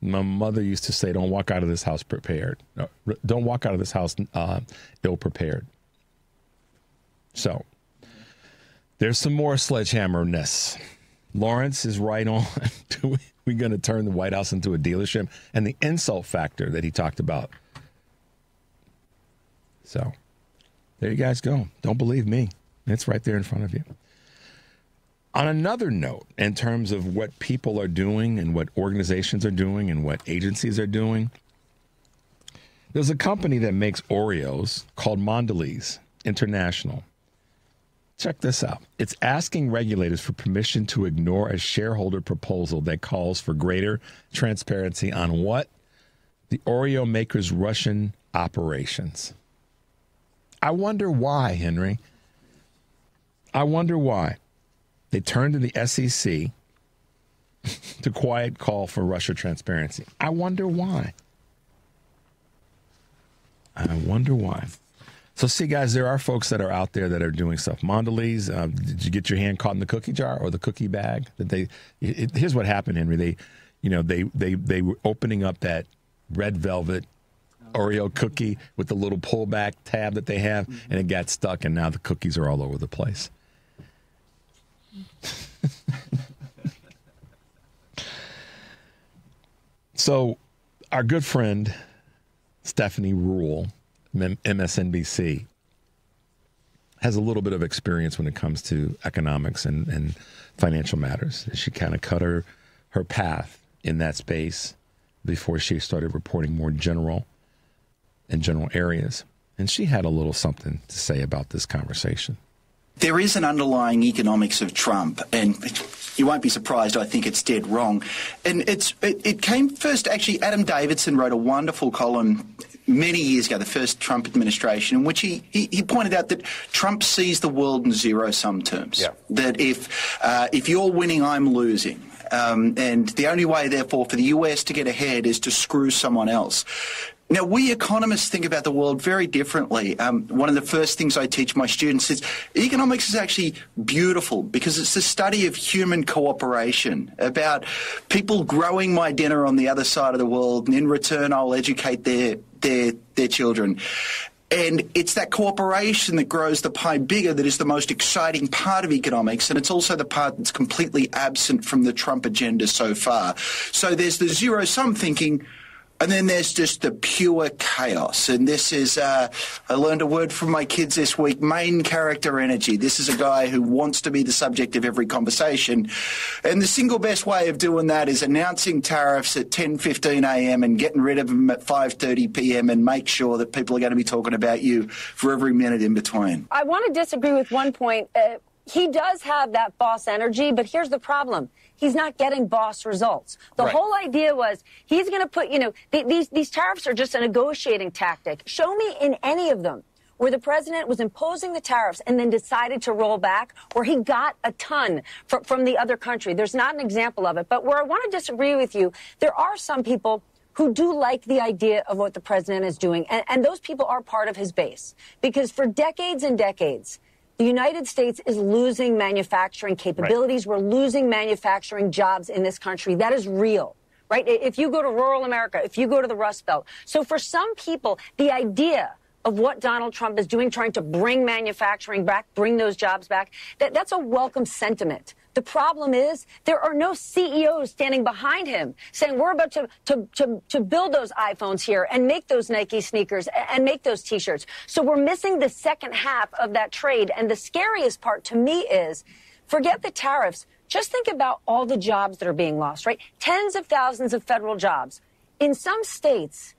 My mother used to say, don't walk out of this house prepared. No, don't walk out of this house ill-prepared. So there's some more sledgehammer-ness. Lawrence is right on. We're going to turn the White House into a dealership, and the insult factor that he talked about. So there you guys go. Don't believe me. It's right there in front of you. On another note, in terms of what people are doing and what organizations are doing and what agencies are doing, there's a company that makes Oreos called Mondelez International. Check this out. It's asking regulators for permission to ignore a shareholder proposal that calls for greater transparency on what? The Oreo maker's Russian operations. I wonder why, Henry. I wonder why. They turned to the SEC to quiet call for Russia transparency. I wonder why. I wonder why. So see, guys, there are folks that are out there that are doing stuff. Mondelez, did you get your hand caught in the cookie jar or the cookie bag? Here's what happened, Henry. They were opening up that red velvet Oreo cookie with the little pullback tab that they have, and it got stuck, and now the cookies are all over the place. So our good friend Stephanie Rule, MSNBC, has a little bit of experience when it comes to economics and financial matters. She kind of cut her path in that space before she started reporting more general areas. And she had a little something to say about this conversation. There is an underlying economics of Trump, and you won't be surprised, I think it's dead wrong. And it came first, actually, Adam Davidson wrote a wonderful column many years ago, the first Trump administration, in which he pointed out that Trump sees the world in zero-sum terms. Yeah. That if you're winning, I'm losing. And the only way, therefore, for the US to get ahead is to screw someone else. Now, we economists think about the world very differently. One of the first things I teach my students is economics is actually beautiful because it's the study of human cooperation, about people growing my dinner on the other side of the world, and in return I'll educate their children. And it's that cooperation that grows the pie bigger that is the most exciting part of economics, and it's also the part that's completely absent from the Trump agenda so far. So there's the zero-sum thinking, and then there's just the pure chaos. And this is, I learned a word from my kids this week, main character energy. This is a guy who wants to be the subject of every conversation. And the single best way of doing that is announcing tariffs at 10:15 a.m. and getting rid of them at 5:30 p.m. and make sure that people are going to be talking about you for every minute in between. I want to disagree with one point. He does have that boss energy, but here's the problem. He's not getting boss results. The whole idea was he's going to put, these tariffs are just a negotiating tactic. Show me in any of them where the president was imposing the tariffs and then decided to roll back, where he got a ton from the other country. There's not an example of it. But where I want to disagree with you, there are some people who do like the idea of what the president is doing. And those people are part of his base. Because for decades and decades, the United States is losing manufacturing capabilities. Right. We're losing manufacturing jobs in this country. That is real, right? If you go to rural America, if you go to the Rust Belt. So for some people, the idea of what Donald Trump is doing, trying to bring manufacturing back, bring those jobs back, that's a welcome sentiment. The problem is there are no CEOs standing behind him saying we're about to build those iPhones here and make those Nike sneakers and make those T-shirts. So we're missing the second half of that trade. And the scariest part to me is, forget the tariffs. Just think about all the jobs that are being lost, right? Tens of thousands of federal jobs. In some states,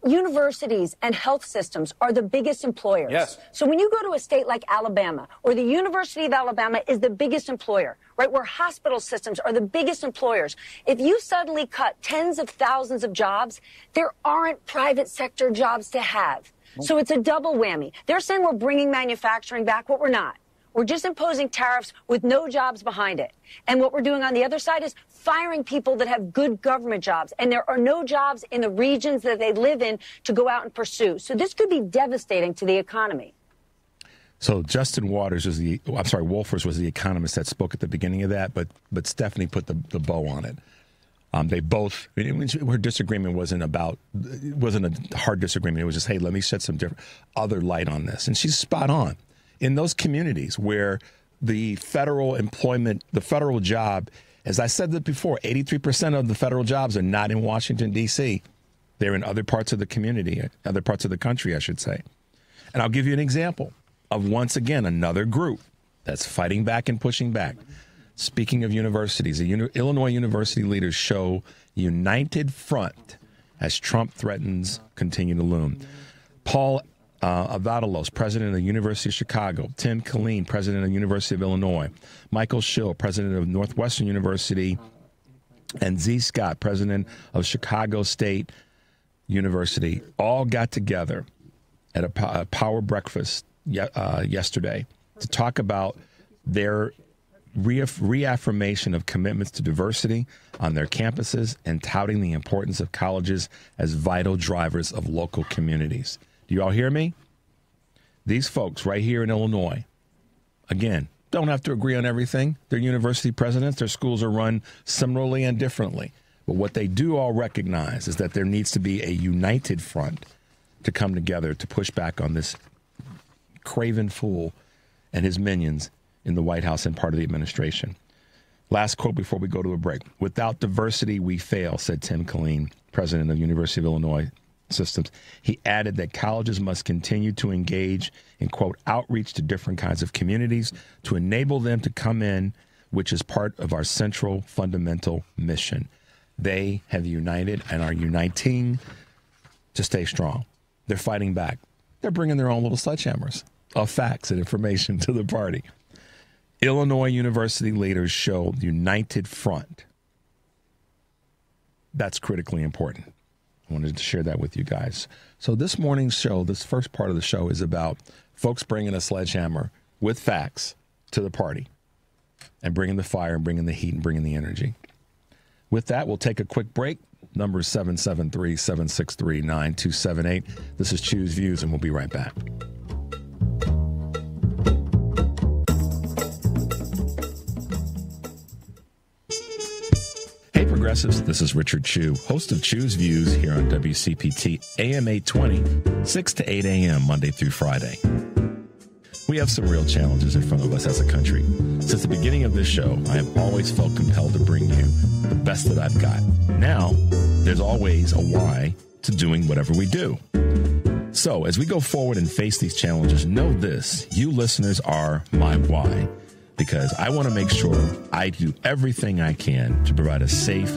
universities and health systems are the biggest employers. Yes. So when you go to a state like Alabama, or the University of Alabama is the biggest employer, right, where hospital systems are the biggest employers, if you suddenly cut tens of thousands of jobs, there aren't private sector jobs to have. So it's a double whammy. They're saying we're bringing manufacturing back, but we're not. We're just imposing tariffs with no jobs behind it. And what we're doing on the other side is firing people that have good government jobs. And there are no jobs in the regions that they live in to go out and pursue. So this could be devastating to the economy. So Justin Wolfers was the economist that spoke at the beginning of that, but Stephanie put the bow on it. They both, her disagreement wasn't a hard disagreement. It was just, hey, let me shed some different other light on this. And she's spot on. In those communities where the federal employment, the federal job, as I said that before, 83% of the federal jobs are not in Washington, D.C. They're in other parts of the community, other parts of the country, I should say. And I'll give you an example of, once again, another group that's fighting back and pushing back. Speaking of universities, Illinois university leaders show united front as Trump threatens continue to loom. Paul Avadalos, president of the University of Chicago, Tim Killeen, president of the University of Illinois, Michael Schill, president of Northwestern University, and Z. Scott, president of Chicago State University, all got together at a power breakfast yesterday to talk about their reaffirmation of commitments to diversity on their campuses and touting the importance of colleges as vital drivers of local communities. Do you all hear me? These folks right here in Illinois, again, don't have to agree on everything. They're university presidents. Their schools are run similarly and differently. But what they do all recognize is that there needs to be a united front to come together to push back on this craven fool and his minions in the White House and part of the administration. Last quote before we go to a break. Without diversity, we fail, said Tim Killeen, president of the University of Illinois Systems. He added that colleges must continue to engage in, quote, outreach to different kinds of communities to enable them to come in, which is part of our central fundamental mission. They have united and are uniting to stay strong. They're fighting back. They're bringing their own little sledgehammers of facts and information to the party. Illinois university leaders show united front. That's critically important. I wanted to share that with you guys. So this morning's show, this first part of the show, is about folks bringing a sledgehammer with facts to the party and bringing the fire and bringing the heat and bringing the energy. With that, we'll take a quick break. Number 773-763-9278. This is Choose Views, and we'll be right back. Hey, progressives, this is Richard Chu, host of Choose Views here on WCPT AM 820, 6 to 8 a.m. Monday through Friday. We have some real challenges in front of us as a country. Since the beginning of this show, I have always felt compelled to bring you the best that I've got. Now, there's always a why to doing whatever we do. So, as we go forward and face these challenges, know this: you listeners are my why, because I want to make sure I do everything I can to provide a safe,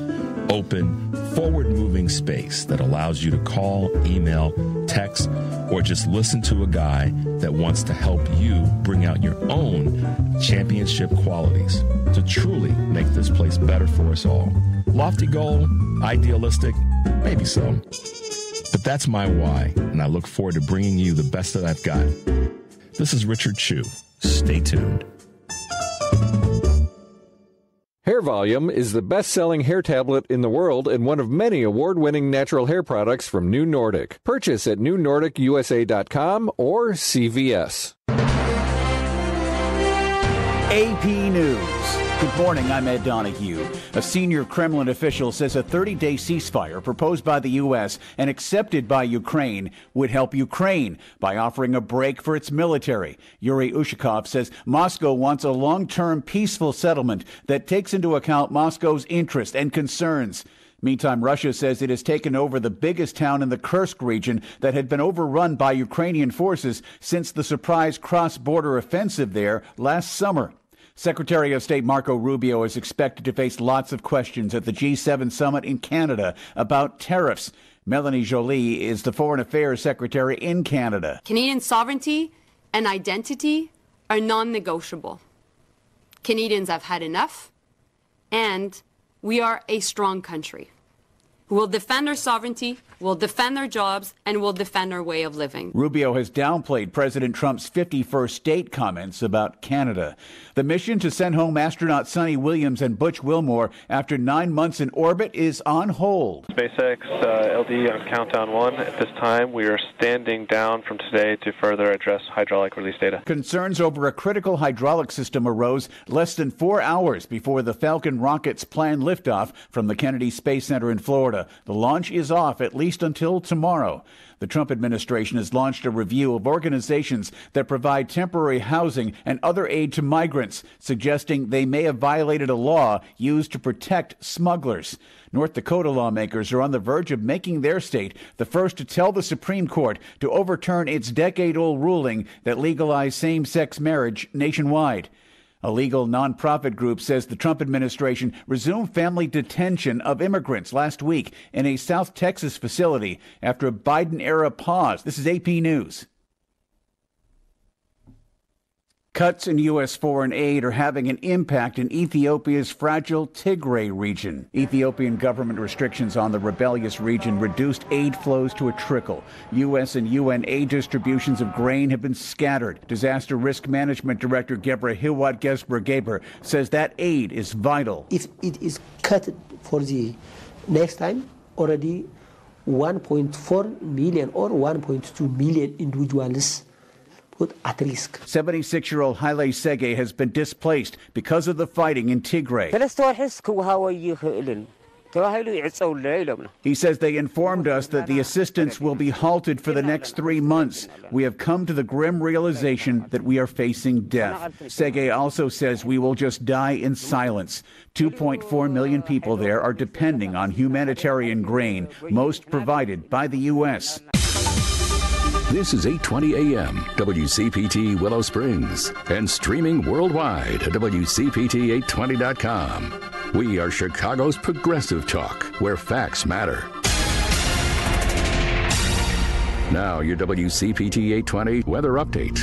open, forward-moving space that allows you to call, email, text, or just listen to a guy that wants to help you bring out your own championship qualities to truly make this place better for us all. Lofty goal, idealistic, maybe so. But that's my why, and I look forward to bringing you the best that I've got. This is Richard Chu. Stay tuned. Hair Volume is the best-selling hair tablet in the world and one of many award-winning natural hair products from New Nordic. Purchase at newnordicusa.com or CVS. AP News. Good morning, I'm Ed Donahue. A senior Kremlin official says a 30-day ceasefire proposed by the U.S. and accepted by Ukraine would help Ukraine by offering a break for its military. Yuri Ushakov says Moscow wants a long-term peaceful settlement that takes into account Moscow's interests and concerns. Meantime, Russia says it has taken over the biggest town in the Kursk region that had been overrun by Ukrainian forces since the surprise cross-border offensive there last summer. Secretary of State Marco Rubio is expected to face lots of questions at the G7 summit in Canada about tariffs. Melanie Joly is the Foreign Affairs Secretary in Canada. Canadian sovereignty and identity are non-negotiable. Canadians have had enough, and we are a strong country. We'll defend our sovereignty, we'll defend our jobs, and we'll defend our way of living. Rubio has downplayed President Trump's 51st state comments about Canada. The mission to send home astronaut Sonny Williams and Butch Wilmore after 9 months in orbit is on hold. SpaceX LD on countdown 1. At this time, we are standing down from today to further address hydraulic release data. Concerns over a critical hydraulic system arose less than 4 hours before the Falcon rocket's planned liftoff from the Kennedy Space Center in Florida. The launch is off at least until tomorrow. The Trump administration has launched a review of organizations that provide temporary housing and other aid to migrants, suggesting they may have violated a law used to protect smugglers. North Dakota lawmakers are on the verge of making their state the first to tell the Supreme Court to overturn its decade-old ruling that legalized same-sex marriage nationwide. A legal nonprofit group says the Trump administration resumed family detention of immigrants last week in a South Texas facility after a Biden-era pause. This is AP News. Cuts in U.S. foreign aid are having an impact in Ethiopia's fragile Tigray region. Ethiopian government restrictions on the rebellious region reduced aid flows to a trickle. U.S. and UN aid distributions of grain have been scattered. Disaster Risk Management Director Gebra Hilwat Gesber-Geber says that aid is vital. If it is cut for the next time, already 1.4 million or 1.2 million individuals at risk. 76-year-old Haile Sege has been displaced because of the fighting in Tigray. He says they informed us that the assistance will be halted for the next 3 months. We have come to the grim realization that we are facing death. Sege also says we will just die in silence. 2.4 million people there are depending on humanitarian grain, most provided by the U.S. This is 820 AM, WCPT Willow Springs, and streaming worldwide at WCPT820.com. We are Chicago's progressive talk, where facts matter. Now, your WCPT 820 weather update.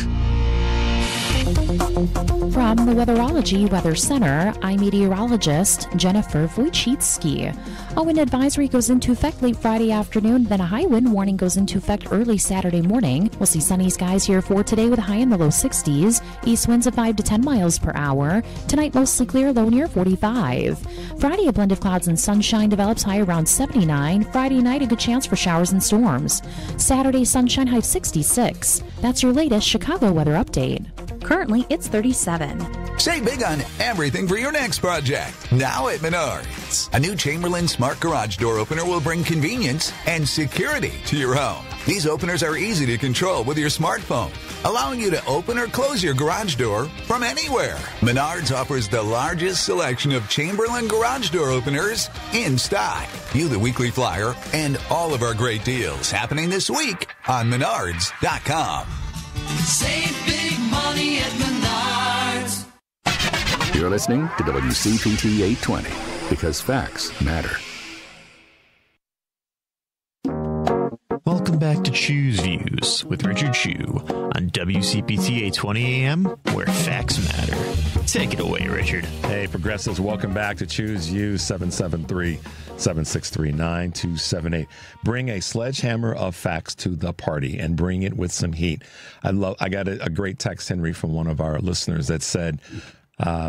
From the Weatherology Weather Center, I'm meteorologist Jennifer Wojcicki. A wind advisory goes into effect late Friday afternoon, then a high wind warning goes into effect early Saturday morning. We'll see sunny skies here for today with a high in the low 60s, east winds of 5 to 10 miles per hour. Tonight, mostly clear, low near 45. Friday, a blend of clouds and sunshine develops, high around 79. Friday night, a good chance for showers and storms. Saturday, sunshine, high 66. That's your latest Chicago weather update. Currently, it's 37. Save big on everything for your next project. Now at Menards. A new Chamberlain Smart Garage Door Opener will bring convenience and security to your home. These openers are easy to control with your smartphone, allowing you to open or close your garage door from anywhere. Menards offers the largest selection of Chamberlain Garage Door Openers in stock. View the weekly flyer and all of our great deals happening this week on Menards.com. Save big money at Menards. You're listening to WCPT 820 because facts matter. Welcome back to Choose Views with Richard Chu on WCPT 820 AM, where facts matter. Take it away, Richard. Hey, progressives, welcome back to Choose Views, 773-763-9278. Bring a sledgehammer of facts to the party and bring it with some heat. I got a great text, Henry, from one of our listeners that said,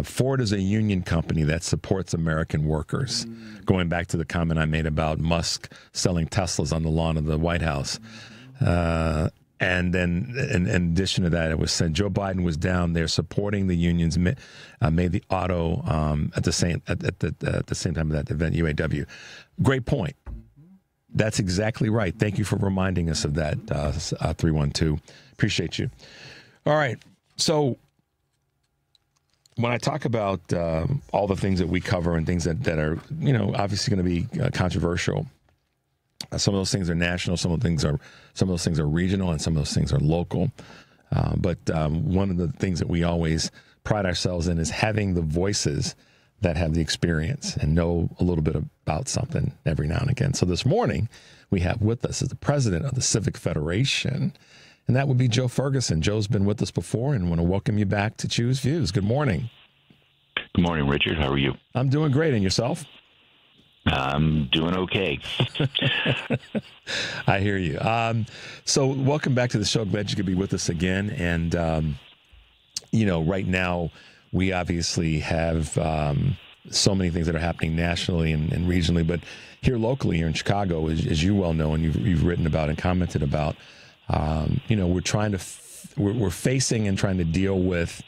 Ford is a union company that supports American workers. Going back to the comment I made about Musk selling Teslas on the lawn of the White House. And then in addition to that, it was said Joe Biden was down there supporting the unions, made the auto at the same time of that event, UAW. Great point. That's exactly right. Thank you for reminding us of that, 312. Appreciate you. All right. So when I talk about all the things that we cover and things that are, obviously going to be controversial, some of those things are national, some of those things are regional, and some of those things are local. But one of the things that we always pride ourselves in is having the voices that have the experience and know a little bit about something every now and again. So this morning, we have with us is the president of the Civic Federation, and that would be Joe Ferguson. Joe's been with us before, and want to welcome you back to Choose Views. Good morning. Good morning, Richard. How are you? I'm doing great. And yourself? I'm doing okay. I hear you. So welcome back to the show. Glad you could be with us again. And, right now we obviously have so many things that are happening nationally and regionally, but here locally, here in Chicago, as you well know, and you've written about and commented about, we're facing and trying to deal with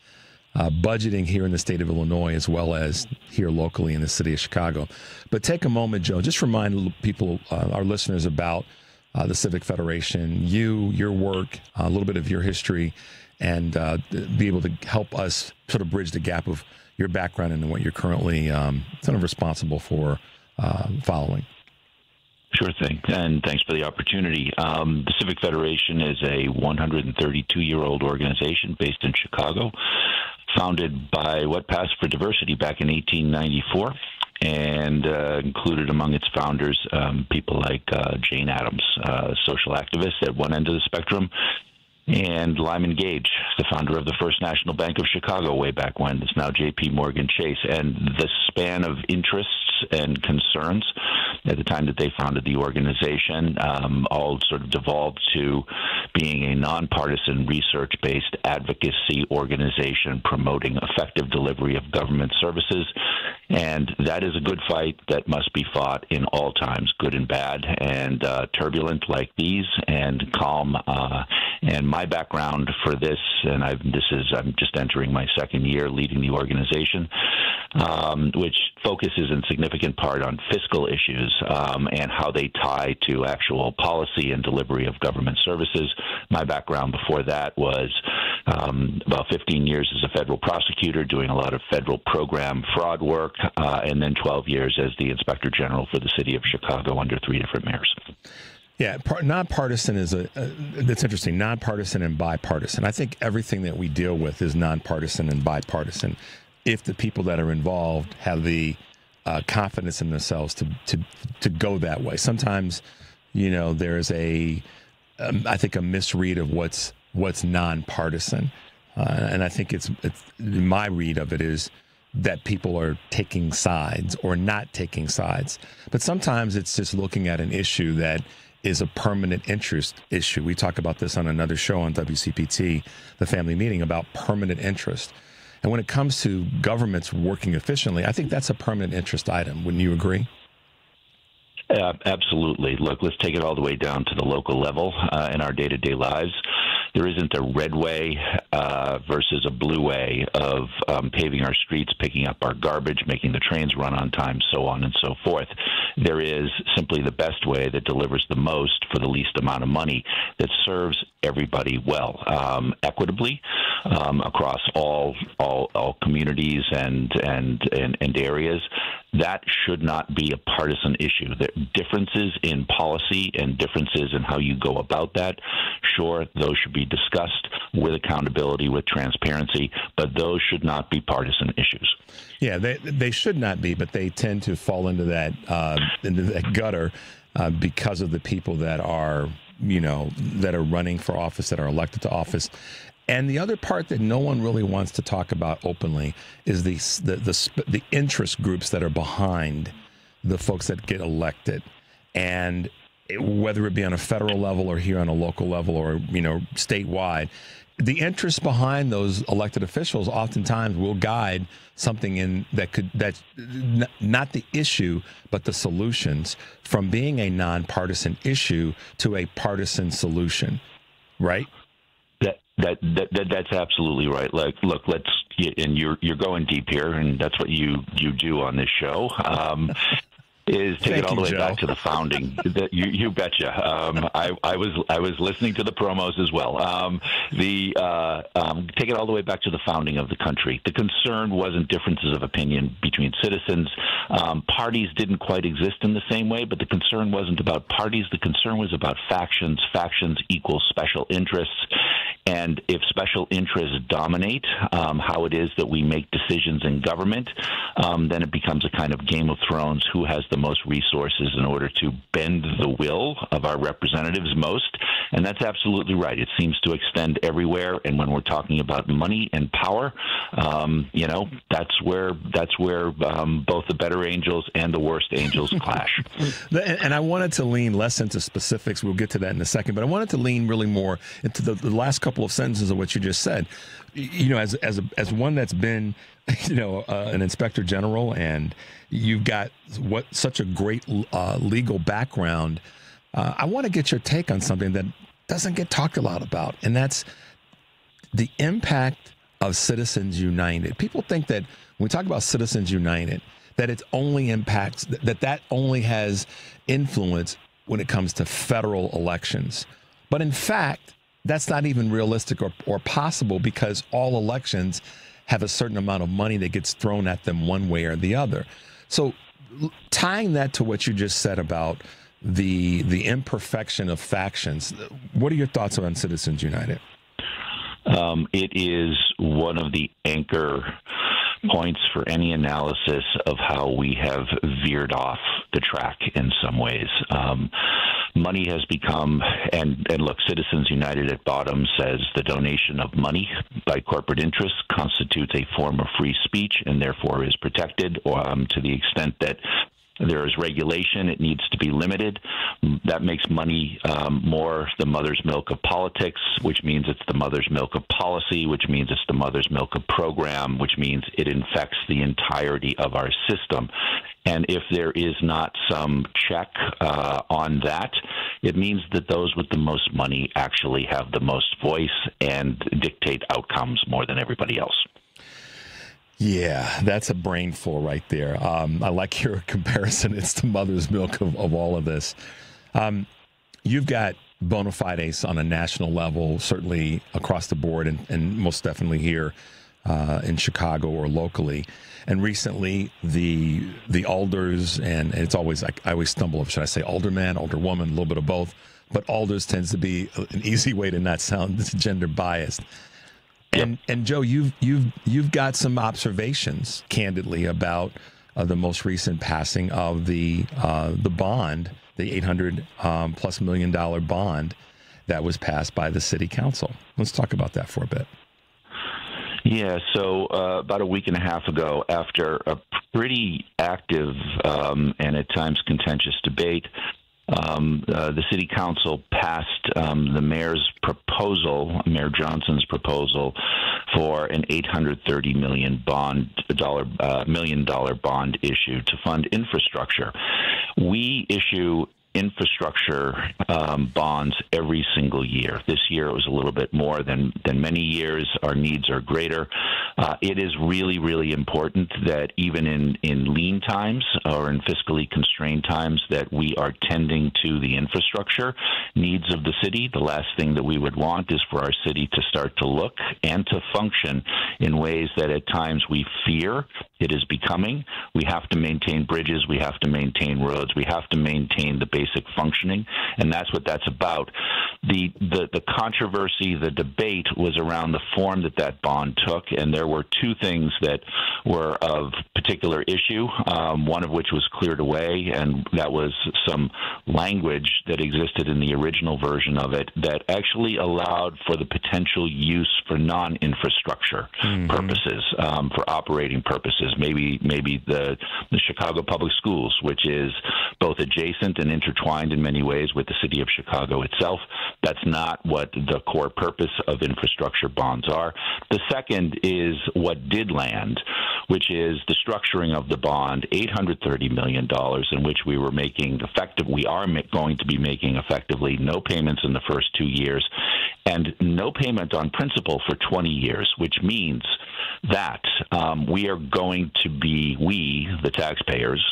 budgeting here in the state of Illinois as well as here locally in the city of Chicago. But take a moment, Joe, just remind people, our listeners, about the Civic Federation, your work, a little bit of your history, and be able to help us sort of bridge the gap of your background and what you're currently sort of responsible for following. Sure thing, and thanks for the opportunity. The Civic Federation is a 132-year-old organization based in Chicago, founded by what passed for diversity back in 1894, and included among its founders people like Jane Addams, social activist at one end of the spectrum, and Lyman Gage, the founder of the First National Bank of Chicago way back when. It's now J.P. Morgan Chase. And the span of interests and concerns at the time that they founded the organization all sort of devolved to being a nonpartisan, research-based advocacy organization promoting effective delivery of government services. And that is a good fight that must be fought in all times, good and bad, and turbulent like these, and calm. And my background for this, and I'm just entering my second year leading the organization, which focuses in significant part on fiscal issues and how they tie to actual policy and delivery of government services. My background before that was about 15 years as a federal prosecutor doing a lot of federal program fraud work, and then 12 years as the Inspector General for the city of Chicago under 3 different mayors. Yeah, nonpartisan is that's interesting. Nonpartisan and bipartisan. I think everything that we deal with is nonpartisan and bipartisan if the people that are involved have the confidence in themselves to go that way. Sometimes, there's I think a misread of what's nonpartisan. And I think it's my read of it is that people are taking sides or not taking sides. But sometimes it's just looking at an issue that is a permanent interest issue. We talk about this on another show on WCPT, The Family Meeting, about permanent interest. And when it comes to governments working efficiently, I think that's a permanent interest item. Wouldn't you agree? Absolutely. Look, let's take it all the way down to the local level in our day-to-day lives. There isn't a red way versus a blue way of paving our streets, picking up our garbage, making the trains run on time, so on and so forth. There is simply the best way that delivers the most for the least amount of money that serves everybody well, equitably across all communities and areas. That should not be a partisan issue. There are differences in policy and differences in how you go about that. Sure, those should be discussed with accountability, with transparency, but those should not be partisan issues. Yeah, they should not be, but they tend to fall into that gutter because of the people that are, that are running for office, that are elected to office. And the other part that no one really wants to talk about openly is the interest groups that are behind the folks that get elected. And whether it be on a federal level or here on a local level or, statewide, the interest behind those elected officials oftentimes will guide something that's not the issue, but the solutions from being a nonpartisan issue to a partisan solution, right? That's absolutely right. Look, and you're going deep here, and that's what you do on this show. Is take it all the way back to the founding. You betcha. I was listening to the promos as well. Take it all the way back to the founding of the country. The concern wasn't differences of opinion between citizens. Parties didn't quite exist in the same way, but the concern wasn't about parties. The concern was about factions. Factions equal special interests. And if special interests dominate how it is that we make decisions in government, then it becomes a kind of Game of Thrones. Who has the most resources in order to bend the will of our representatives most? And that's absolutely right. It seems to extend everywhere. And when we're talking about money and power, that's where both the better angels and the worst angels clash. And I wanted to lean less into specifics. We'll get to that in a second. But I wanted to lean really more into the last couple of sentences of what you just said. As one that's been, an inspector general, and you've got such a great legal background. I want to get your take on something that doesn't get talked a lot about, and that's the impact of Citizens United. People think that when we talk about Citizens United, that it only impacts, that only has influence when it comes to federal elections. But in fact, that's not even realistic or possible, because all elections have a certain amount of money that gets thrown at them one way or the other. So tying that to what you just said about the imperfection of factions, what are your thoughts on Citizens United? It is one of the anchor points for any analysis of how we have veered off the track in some ways. Money has become, and look, Citizens United at bottom says the donation of money by corporate interests constitutes a form of free speech and therefore is protected to the extent that there is regulation. It needs to be limited. That makes money more the mother's milk of politics, which means it's the mother's milk of policy, which means it's the mother's milk of program, which means it infects the entirety of our system. And if there is not some check on that, it means that those with the most money actually have the most voice and dictate outcomes more than everybody else. Yeah, that's a brainful right there. I like your comparison. It's the mother's milk of all of this. You've got bona fides on a national level, certainly across the board, and most definitely here in Chicago or locally. And recently, the alders, and it's always, I always stumble, should I say alderman, alderwoman, a little bit of both, but alders tends to be an easy way to not sound gender biased. And Joe, you've got some observations, candidly, about the most recent passing of the bond, the $800+ million bond that was passed by the city council. Let's talk about that for a bit. Yeah, so about a week and a half ago, after a pretty active and at times contentious debate, the City Council passed the mayor's proposal, Mayor Johnson's proposal, for an $830 million bond issue to fund infrastructure. We issue infrastructure bonds every single year. This year it was a little bit more than many years. Our needs are greater. It is really, really important that even in lean times or in fiscally constrained times that we are tending to the infrastructure needs of the city. The last thing that we would want is for our city to start to look and to function in ways that at times we fear it is becoming. We have to maintain bridges. We have to maintain roads. We have to maintain the basic functioning, and that's what that's about. The controversy, the debate was around the form that bond took, and there were two things that were of particular issue, one of which was cleared away, and that was some language that existed in the original version of it that actually allowed for the potential use for non-infrastructure purposes, for operating purposes. Maybe the Chicago Public Schools, which is both adjacent and intertwined in many ways with the city of Chicago itself. That's not what the core purpose of infrastructure bonds are. The second is what did land, which is the structuring of the bond, $830 million, in which we are going to be making effectively no payments in the first 2 years and no payment on principal for 20 years, which means that we are going to be, the taxpayers,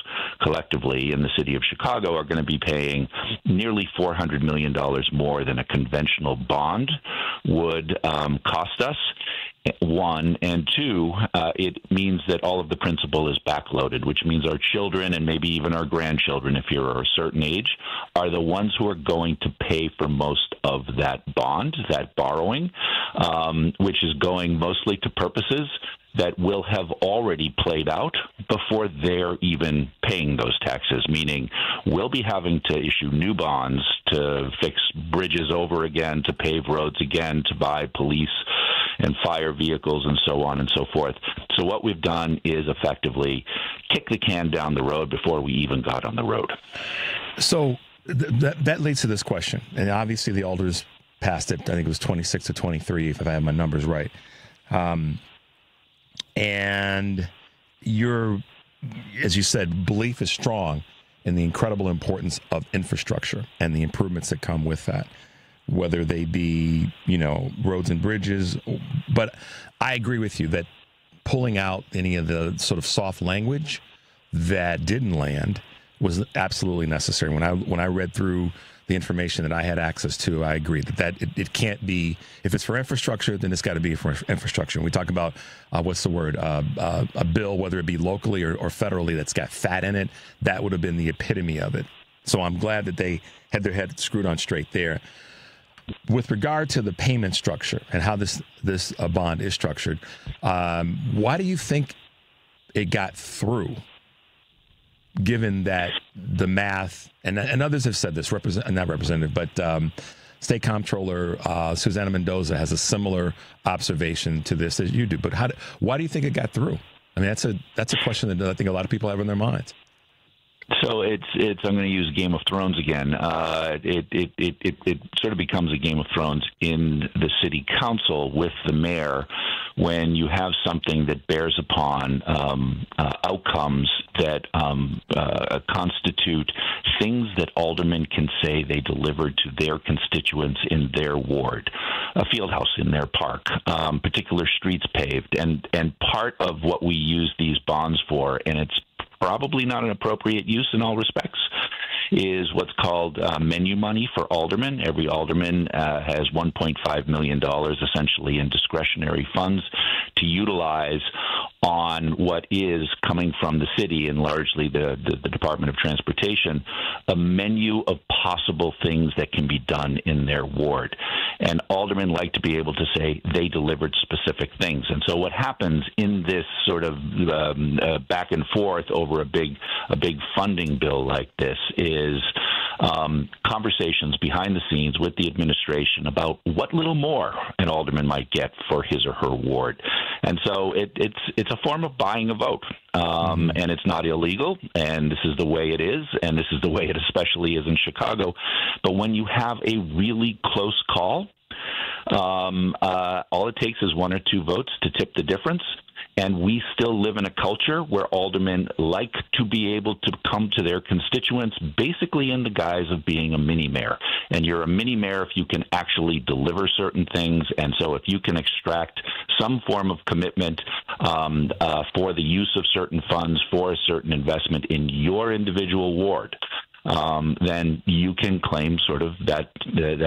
collectively in the city of Chicago, are going to be paying nearly $400 million more than a conventional bond would cost us. One, and two, it means that all of the principal is backloaded, which means our children and maybe even our grandchildren, if you're a certain age, are the ones who are going to pay for most of that bond, that borrowing, which is going mostly to purposes that will have already played out before they're even paying those taxes, meaning we'll be having to issue new bonds to fix bridges over again, to pave roads again, to buy police and fire vehicles and so on and so forth. So what we've done is effectively kick the can down the road before we even got on the road. So that leads to this question, and obviously the alders passed it. I think it was 26 to 23, if I have my numbers right. And your, as you said, belief is strong in the incredible importance of infrastructure and the improvements that come with that, whether they be, roads and bridges. But I agree with you that pulling out any of the sort of soft language that didn't land was absolutely necessary. When I read through the information that I had access to, I agree that it can't be, if it's for infrastructure, then it's got to be for infrastructure. And we talk about, what's the word, a bill, whether it be locally or federally, that's got fat in it, that would have been the epitome of it. So I'm glad that they had their head screwed on straight there. With regard to the payment structure and how this bond is structured, why do you think it got through? Given that the math, and others have said this, not representative, but State Comptroller Susana Mendoza has a similar observation to this as you do. But why do you think it got through? I mean, that's a question that I think a lot of people have in their minds. So I'm going to use Game of Thrones again. It sort of becomes a Game of Thrones in the city council with the mayor when you have something that bears upon outcomes that constitute things that aldermen can say they delivered to their constituents in their ward, a field house in their park, particular streets paved, and part of what we use these bonds for, and it's probably not an appropriate use in all respects, is what's called menu money for aldermen. Every alderman has $1.5 million essentially in discretionary funds to utilize on what is coming from the city and largely the Department of Transportation, a menu of possible things that can be done in their ward. And aldermen like to be able to say they delivered specific things. And so what happens in this sort of back and forth over a big funding bill like this is conversations behind the scenes with the administration about what little more an alderman might get for his or her ward. And so it's a form of buying a vote, and it's not illegal, and this is the way it is, and this is the way it especially is in Chicago. But when you have a really close call, all it takes is 1 or 2 votes to tip the difference. And we still live in a culture where aldermen like to be able to come to their constituents basically in the guise of being a mini-mayor. And you're a mini-mayor if you can actually deliver certain things. And so if you can extract some form of commitment for the use of certain funds for a certain investment in your individual ward, then you can claim sort of that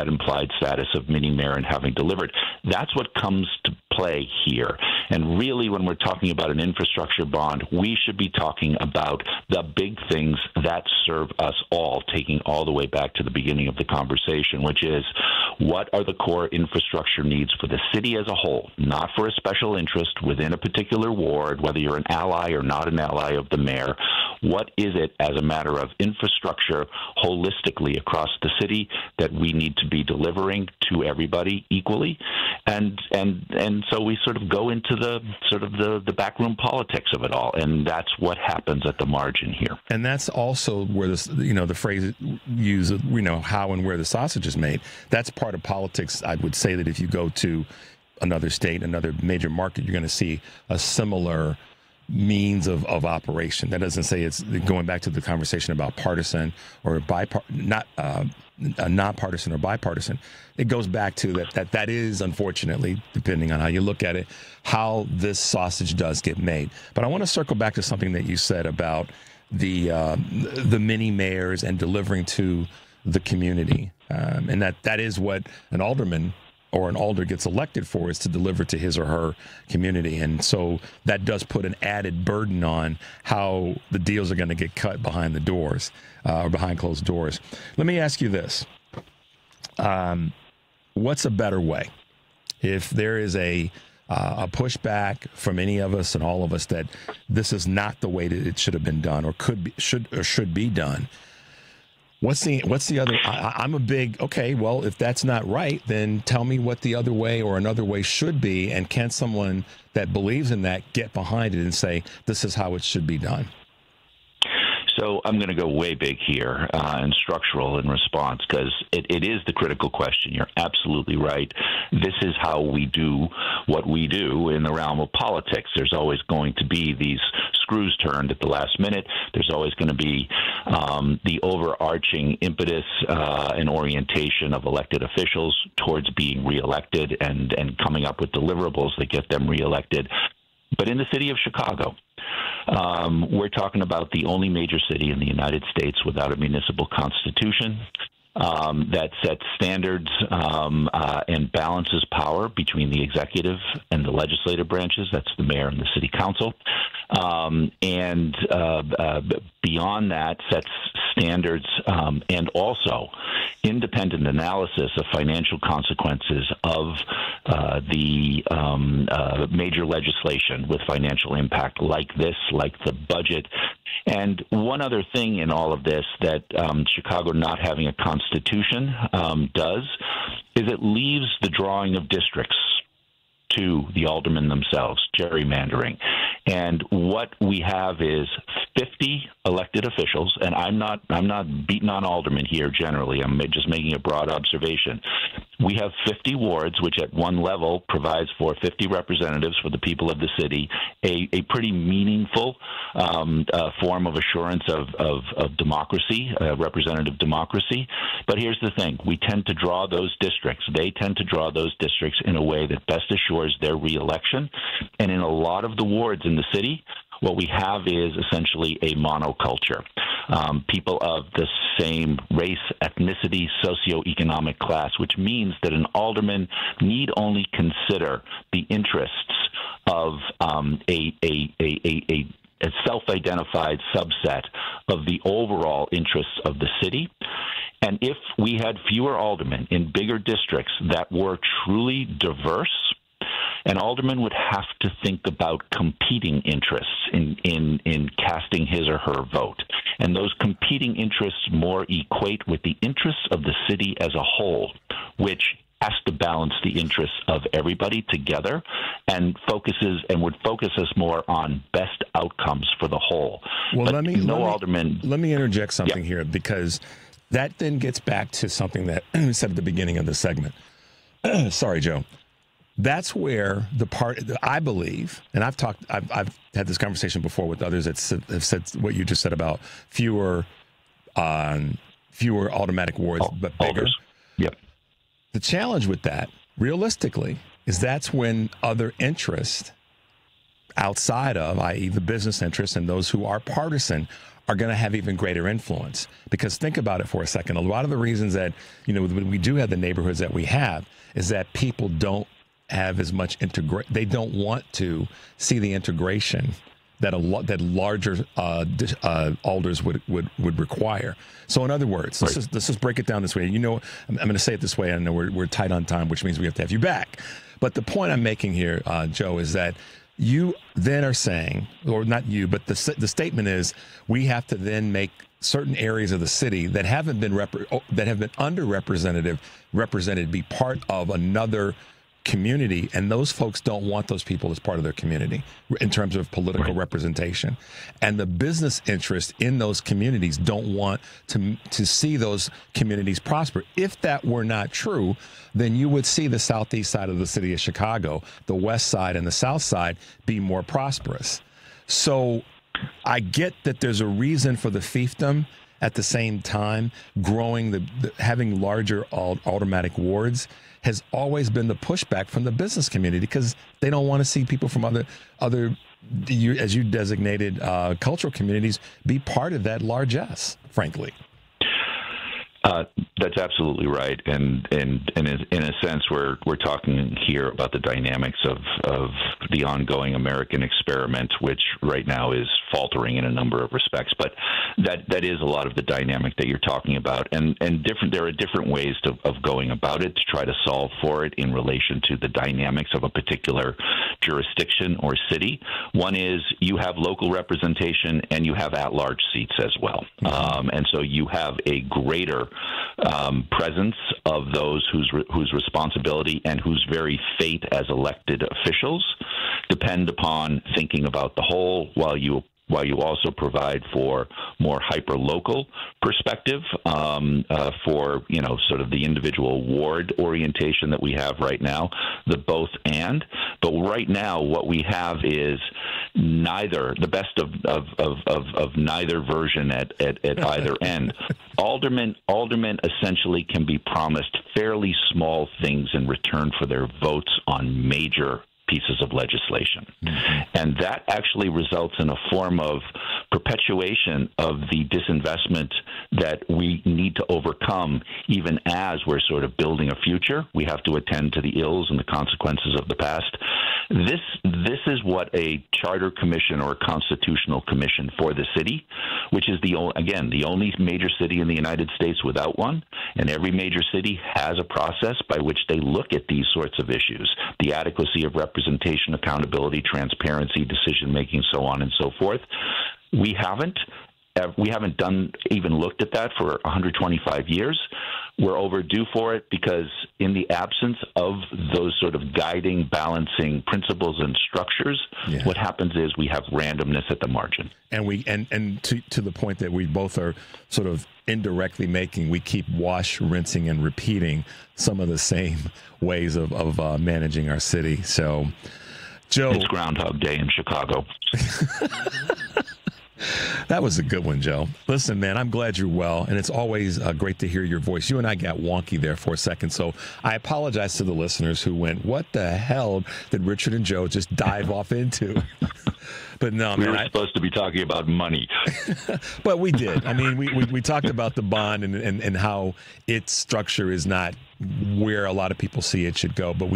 implied status of mini-mayor and having delivered. That's what comes to play here. And really, when we're talking about an infrastructure bond, we should be talking about the big things that serve us all, taking all the way back to the beginning of the conversation, which is what are the core infrastructure needs for the city as a whole, not for a special interest within a particular ward, whether you're an ally or not an ally of the mayor. What is it as a matter of infrastructure holistically across the city that we need to be delivering to everybody equally? And so we sort of go into the backroom politics of it all, and that's what happens at the margin here. And that's also where the phrase used, how and where the sausage is made. That's part of politics. I would say that if you go to another state, another major market, you're going to see a similar means of operation. That doesn't say it's going back to the conversation about partisan or nonpartisan or bipartisan. It goes back to that is, unfortunately, depending on how you look at it, how this sausage does get made. But I want to circle back to something that you said about the mini mayors and delivering to the community, and that is what an alderman or an alder gets elected for, is to deliver to his or her community. And so that does put an added burden on how the deals are going to get cut behind the doors or behind closed doors. Let me ask you this. What's a better way? If there is a pushback from any of us and all of us that this is not the way that it should have been done or should be done, what's the other? I'm a big, okay, well, if that's not right, then tell me what the other way or another way should be, and can someone that believes in that get behind it and say, this is how it should be done? So I'm going to go way big here and structural in response, because it is the critical question. You're absolutely right. This is how we do what we do in the realm of politics. There's always going to be these screws turned at the last minute. There's always going to be the overarching impetus and orientation of elected officials towards being reelected and coming up with deliverables that get them reelected. But in the city of Chicago, we're talking about the only major city in the United States without a municipal constitution that sets standards and balances power between the executive and the legislative branches. That's the mayor and the city council. And beyond that, sets standards and also independent analysis of financial consequences of the major legislation with financial impact like this, like the budget. And one other thing in all of this that Chicago not having a constitution does is it leaves the drawing of districts to the aldermen themselves, gerrymandering. And what we have is 50 elected officials, and I'm not beating on aldermen here generally. I'm just making a broad observation. We have 50 wards, which at one level provides for 50 representatives for the people of the city, a pretty meaningful form of assurance of democracy, representative democracy. But here's the thing. We tend to draw those districts. They tend to draw those districts in a way that best assures their reelection. And in a lot of the wards in the city, what we have is essentially a monoculture. People of the same race, ethnicity, socioeconomic class, which means that an alderman need only consider the interests of a self-identified subset of the overall interests of the city. And if we had fewer aldermen in bigger districts that were truly diverse, an alderman would have to think about competing interests in casting his or her vote. And those competing interests more equate with the interests of the city as a whole, which has to balance the interests of everybody together and would focus us more on best outcomes for the whole. Well, but let me interject something Yeah. here, because that then gets back to something that we said at the beginning of the segment. Sorry, Joe. That's where the part I believe, and I've had this conversation before with others that have said what you just said about fewer automatic wards, but bigger. Yep. The challenge with that, realistically, is that's when other interests outside of, i.e. the business interests and those who are partisan, are going to have even greater influence. Because think about it for a second. A lot of the reasons that, when we do have the neighborhoods that we have is that people don't have as much they don't want to see the integration that larger alders would require. So in other words, let's just break it down this way. I'm going to say it this way. I know we're tight on time, which means we have to have you back. But the point I'm making here, Joe, is that you then are saying, or not you, but the statement is, we have to then make certain areas of the city that have been underrepresented be part of another community, and those folks don't want those people as part of their community in terms of political representation. And the business interests in those communities don't want to see those communities prosper. If that were not true, then you would see the southeast side of the city of Chicago, the west side and the south side, be more prosperous. So I get that there's a reason for the fiefdom. At the same time, having larger automatic wards has always been the pushback from the business community, because they don't want to see people from other as you designated cultural communities be part of that largesse, frankly. That's absolutely right, and in a sense, we're talking here about the dynamics of the ongoing American experiment, which right now is faltering in a number of respects. But that is a lot of the dynamic that you're talking about, and there are different ways of going about it to try to solve for it in relation to the dynamics of a particular jurisdiction or city. One is you have local representation and you have at-large seats as well, and so you have a greater presence of those whose responsibility and whose very fate as elected officials depend upon thinking about the whole, while you also provide for more hyper-local perspective for, sort of the individual ward orientation that we have right now, the both and. But right now what we have is neither, the best of neither version at either end. Aldermen essentially can be promised fairly small things in return for their votes on major pieces of legislation. And that actually results in a form of perpetuation of the disinvestment that we need to overcome. Even as we're sort of building a future, we have to attend to the ills and the consequences of the past. This is what a charter commission or a constitutional commission for the city, which is the only major city in the United States without one, and every major city has a process by which they look at these sorts of issues, the adequacy of representation, accountability, transparency, decision-making, so on and so forth. We haven't even looked at that for 125 years. We're overdue for it because in the absence of those sort of guiding, balancing principles and structures, what happens is we have randomness at the margin. And to the point that we both are sort of indirectly making, we keep rinsing, and repeating some of the same ways of managing our city. So, Joe, it's Groundhog Day in Chicago. That was a good one, Joe. Listen, man, I'm glad you're well, and it's always great to hear your voice. You and I got wonky there for a second, so I apologize to the listeners who went, what the hell did Richard and Joe just dive off into? But no, we were supposed to be talking about money. But we did. I mean, we talked about the bond and how its structure is not where a lot of people see it should go. But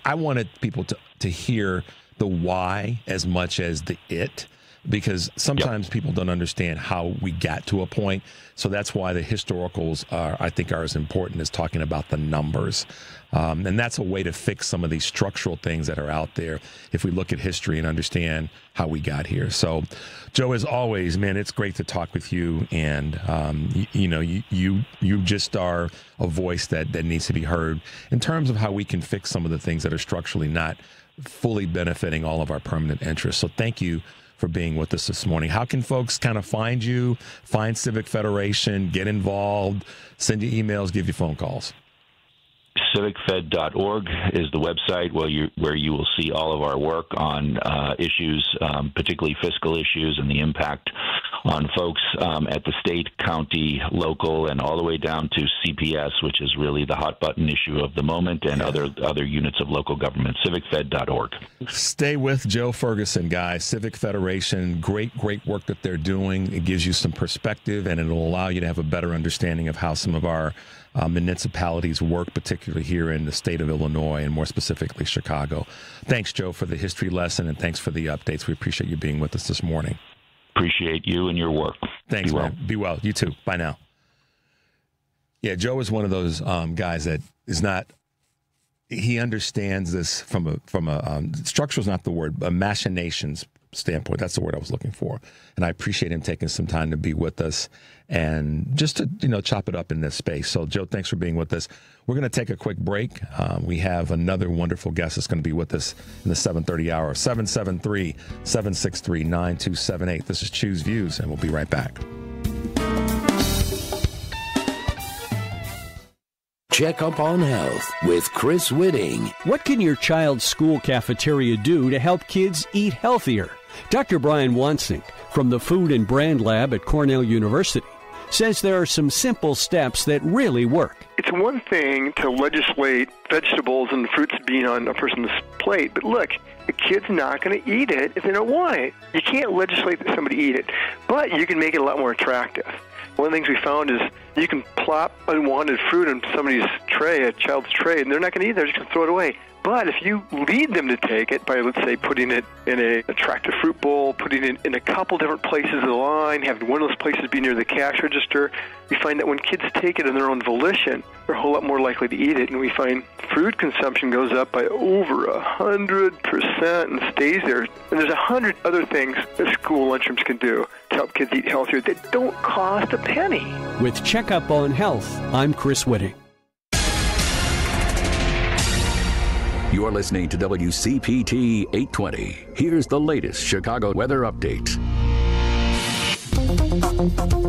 I wanted people to hear the why as much as the it. because sometimes people don't understand how we got to a point. So that's why the historicals I think are as important as talking about the numbers. And that's a way to fix some of these structural things that are out there if we look at history and understand how we got here. So, Joe, as always, man, it's great to talk with you. And, you just are a voice that needs to be heard in terms of how we can fix some of the things that are structurally not fully benefiting all of our permanent interests. So thank you for being with us this morning. How can folks kind of find you, find Civic Federation, get involved, send you emails, give you phone calls? CivicFed.org is the website where you will see all of our work on issues, particularly fiscal issues and the impact on folks at the state, county, local, and all the way down to CPS, which is really the hot button issue of the moment, and other units of local government. CivicFed.org. Stay with Joe Ferguson, guys. Civic Federation, great work that they're doing. It gives you some perspective, and it'll allow you to have a better understanding of how some of our municipalities work, particularly here in the state of Illinois and more specifically Chicago. Thanks, Joe, for the history lesson, and thanks for the updates. We appreciate you being with us this morning. Appreciate you and your work. Thanks, man. Be well. You too. Bye now. Yeah, Joe is one of those guys that is not. He understands this from a structure is not the word, a machinations standpoint. That's the word I was looking for. And I appreciate him taking some time to be with us and just to, chop it up in this space. So, Joe, thanks for being with us. We're going to take a quick break. We have another wonderful guest that's going to be with us in the 7:30 hour, 773-763-9278. This is Choose Views, and we'll be right back. Check up on health with Chris Whitting. What can your child's school cafeteria do to help kids eat healthier? Dr. Brian Wansink from the Food and Brand Lab at Cornell University says there are some simple steps that really work. It's one thing to legislate vegetables and fruits being on a person's plate, but look, the kid's not going to eat it if they don't want it. You can't legislate that somebody eat it, but you can make it a lot more attractive. One of the things we found is you can plop unwanted fruit on somebody's tray, a child's tray, and they're not going to eat it. They're just going to throw it away. But if you lead them to take it by, let's say, putting it in an attractive fruit bowl, putting it in a couple different places of the line, having one of those places be near the cash register, we find that when kids take it on their own volition, they're a whole lot more likely to eat it. And we find food consumption goes up by over 100% and stays there. And there's 100 other things that school lunchrooms can do to help kids eat healthier that don't cost a penny. With Checkup on Health, I'm Chris Whitting. You're listening to WCPT 820. Here's the latest Chicago weather update.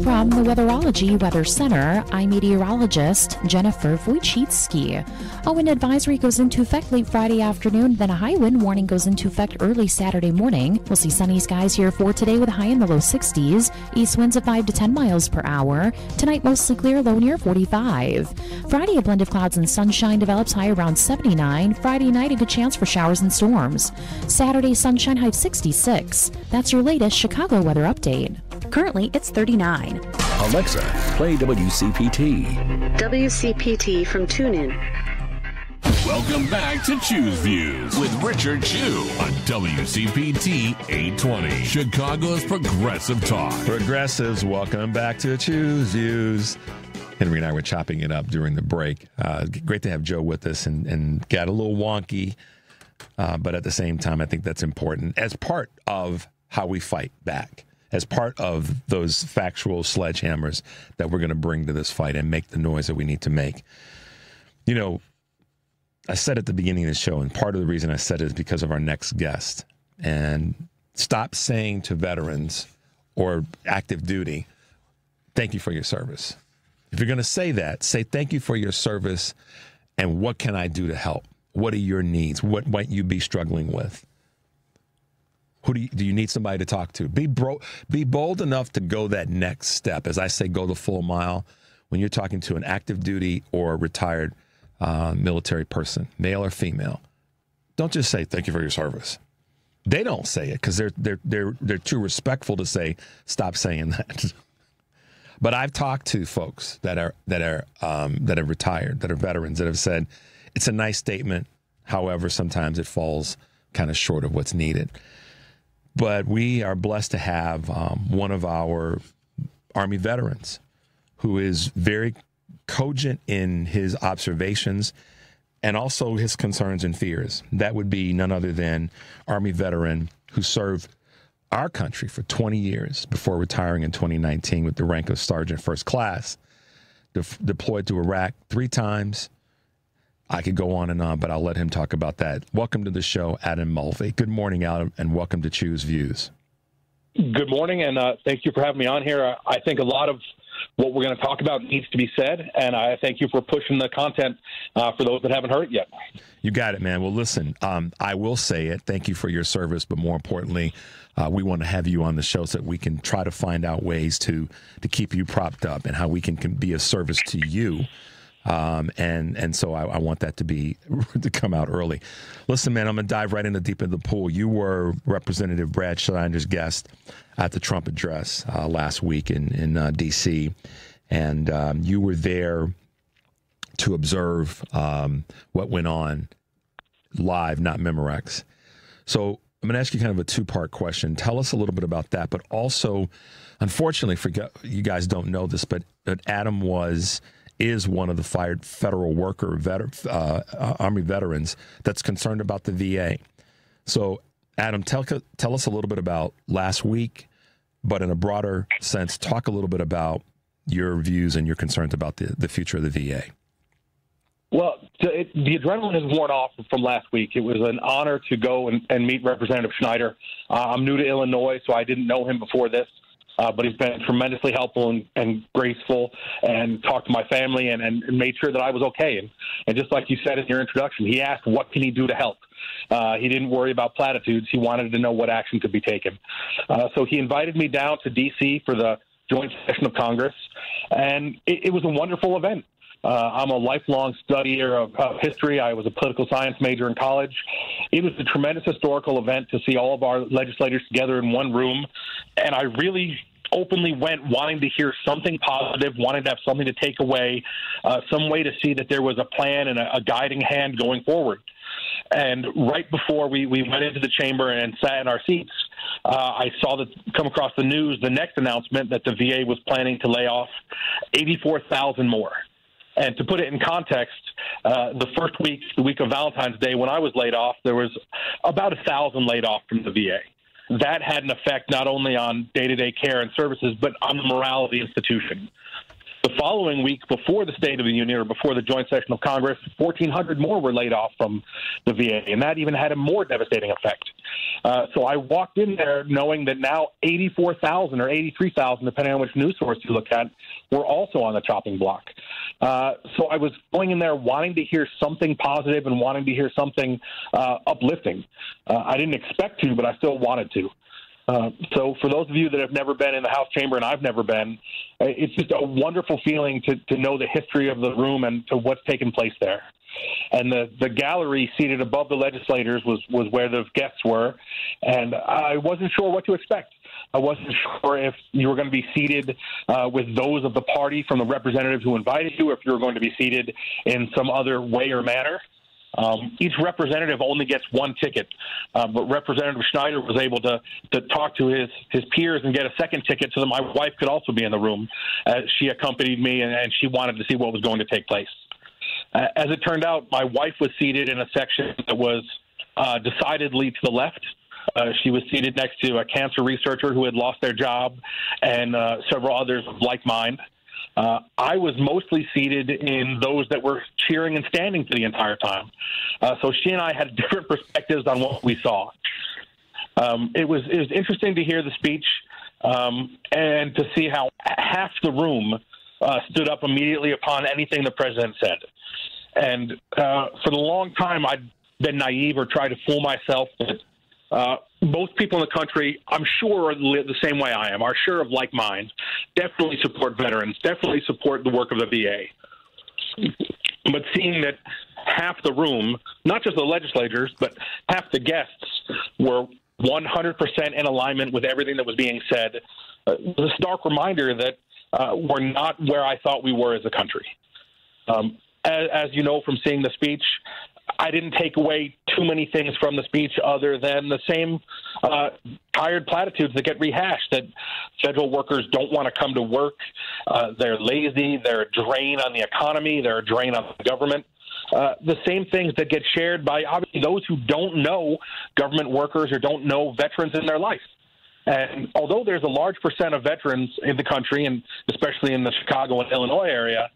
From the Weatherology Weather Center, I'm meteorologist Jennifer Wojcicki. A wind advisory goes into effect late Friday afternoon, then a high wind warning goes into effect early Saturday morning. We'll see sunny skies here for today with a high in the low 60s, east winds of 5 to 10 miles per hour. Tonight, mostly clear, low near 45. Friday, a blend of clouds and sunshine develops, high around 79. Friday night, a good chance for showers and storms. Saturday, sunshine, high 66. That's your latest Chicago weather update. Currently, it's 39. Alexa, play WCPT. WCPT from TuneIn. Welcome back to Choose Views with Richard Chu on WCPT 820, Chicago's Progressive Talk. Progressives, welcome back to Choose Views. Henry and I were chopping it up during the break. Great to have Joe with us and got a little wonky, but at the same time, I think that's important as part of how we fight back. As part of those factual sledgehammers that we're going to bring to this fight and make the noise that we need to make. I said at the beginning of the show, and part of the reason I said it is because of our next guest. And stop saying to veterans or active duty, thank you for your service. If you're going to say that, say thank you for your service and what can I do to help? What are your needs? What might you be struggling with? Who do you need somebody to talk to? Be bold enough to go that next step. As I say, go the full mile when you're talking to an active duty or retired military person, male or female. Don't just say thank you for your service. They don't say it because they're too respectful to say stop saying that. But I've talked to folks that are retired, that are veterans, that have said it's a nice statement. However, sometimes it falls kind of short of what's needed. But we are blessed to have one of our Army veterans who is very cogent in his observations and also his concerns and fears. That would be none other than Army veteran who served our country for 20 years before retiring in 2019 with the rank of Sergeant First Class, deployed to Iraq 3 times. I could go on, but I'll let him talk about that. Welcome to the show, Adam Mulvey. Good morning, Adam, and welcome to Choose Views. Good morning, and thank you for having me on here. I think a lot of what we're going to talk about needs to be said, and I thank you for pushing the content for those that haven't heard it yet. You got it, man. Well, listen, I will say it. Thank you for your service, but more importantly, we want to have you on the show so that we can try to find out ways to keep you propped up and how we can be of service to you. And so I want that to come out early. Listen, man, I'm going to dive right in the deep end of the pool. You were Representative Brad Schneider's guest at the Trump address last week in D.C., and you were there to observe what went on live, not Memorex. So I'm going to ask you kind of a 2-part question. Tell us a little bit about that, but also, unfortunately, you guys don't know this, but Adam is one of the fired federal worker Army veterans that's concerned about the VA. So, Adam, tell us a little bit about last week, but in a broader sense, talk a little bit about your views and your concerns about the future of the VA. Well, the adrenaline has worn off from last week. It was an honor to go and meet Representative Schneider. I'm new to Illinois, so I didn't know him before this. But he's been tremendously helpful and graceful, and talked to my family and made sure that I was okay. And just like you said in your introduction, he asked, what can he do to help? He didn't worry about platitudes. He wanted to know what action could be taken. So he invited me down to D.C. for the joint session of Congress, and it was a wonderful event. I'm a lifelong studier of history. I was a political science major in college. It was a tremendous historical event to see all of our legislators together in one room, and I really openly went wanting to hear something positive, wanting to have something to take away, some way to see that there was a plan and a guiding hand going forward. And right before we went into the chamber and sat in our seats, I saw that come across the news, the next announcement that the VA was planning to lay off 84,000 more. And to put it in context, the first week, the week of Valentine's Day, when I was laid off, there was about 1,000 laid off from the VA. That had an effect not only on day-to-day care and services, but on the morale of the institution. The following week, before the State of the Union or before the joint session of Congress, 1,400 more were laid off from the VA, and that even had a more devastating effect. So I walked in there knowing that now 84,000 or 83,000, depending on which news source you look at, were also on the chopping block. So I was going in there wanting to hear something positive and wanting to hear something uplifting. I didn't expect to, but I still wanted to. So for those of you that have never been in the House chamber, and I've never been, it's just a wonderful feeling to know the history of the room and to what's taken place there. And the gallery seated above the legislators was where the guests were, and I wasn't sure what to expect. I wasn't sure if you were going to be seated with those of the party from the representatives who invited you, or if you were going to be seated in some other way or manner. Each representative only gets one ticket, but Representative Schneider was able to talk to his peers and get a second ticket so that my wife could also be in the room. She accompanied me, and she wanted to see what was going to take place. As it turned out, my wife was seated in a section that was decidedly to the left. She was seated next to a cancer researcher who had lost their job and several others of like mind. I was mostly seated in those that were cheering and standing for the entire time. So she and I had different perspectives on what we saw. It was interesting to hear the speech and to see how half the room stood up immediately upon anything the president said. And for the long time, I'd been naive or tried to fool myself that most people in the country, I'm sure, are the same way I am, are sure of like minds, definitely support veterans, definitely support the work of the VA. But seeing that half the room, not just the legislators, but half the guests were 100% in alignment with everything that was being said, was a stark reminder that we're not where I thought we were as a country. As you know from seeing the speech, I didn't take away too many things from the speech other than the same tired platitudes that get rehashed, that federal workers don't want to come to work, they're lazy, they're a drain on the economy, they're a drain on the government. The same things that get shared by obviously those who don't know government workers or don't know veterans in their life. And although there's a large percent of veterans in the country, and especially in the Chicago and Illinois area,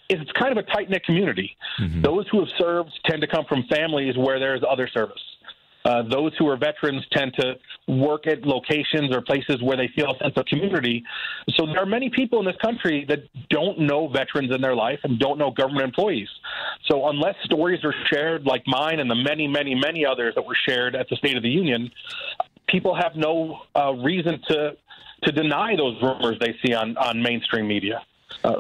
it's kind of a tight-knit community. Mm-hmm. Those who have served tend to come from families where there's other service. Those who are veterans tend to work at locations or places where they feel a sense of community. So there are many people in this country that don't know veterans in their life and don't know government employees. So unless stories are shared like mine and the many, many, many others that were shared at the State of the Union, people have no reason to deny those rumors they see on mainstream media.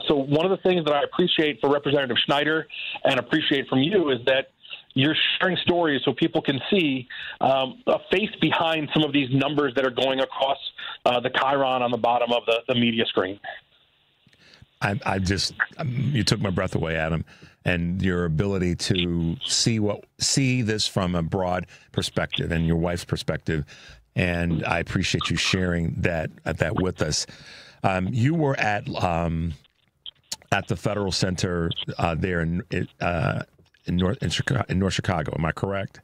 So one of the things that I appreciate for Representative Schneider and appreciate from you is that you're sharing stories so people can see a face behind some of these numbers that are going across the chyron on the bottom of the media screen. You took my breath away, Adam, and your ability to see this from a broad perspective and your wife's perspective. And I appreciate you sharing that with us. You were at the Federal Center there in North Chicago. Am I correct?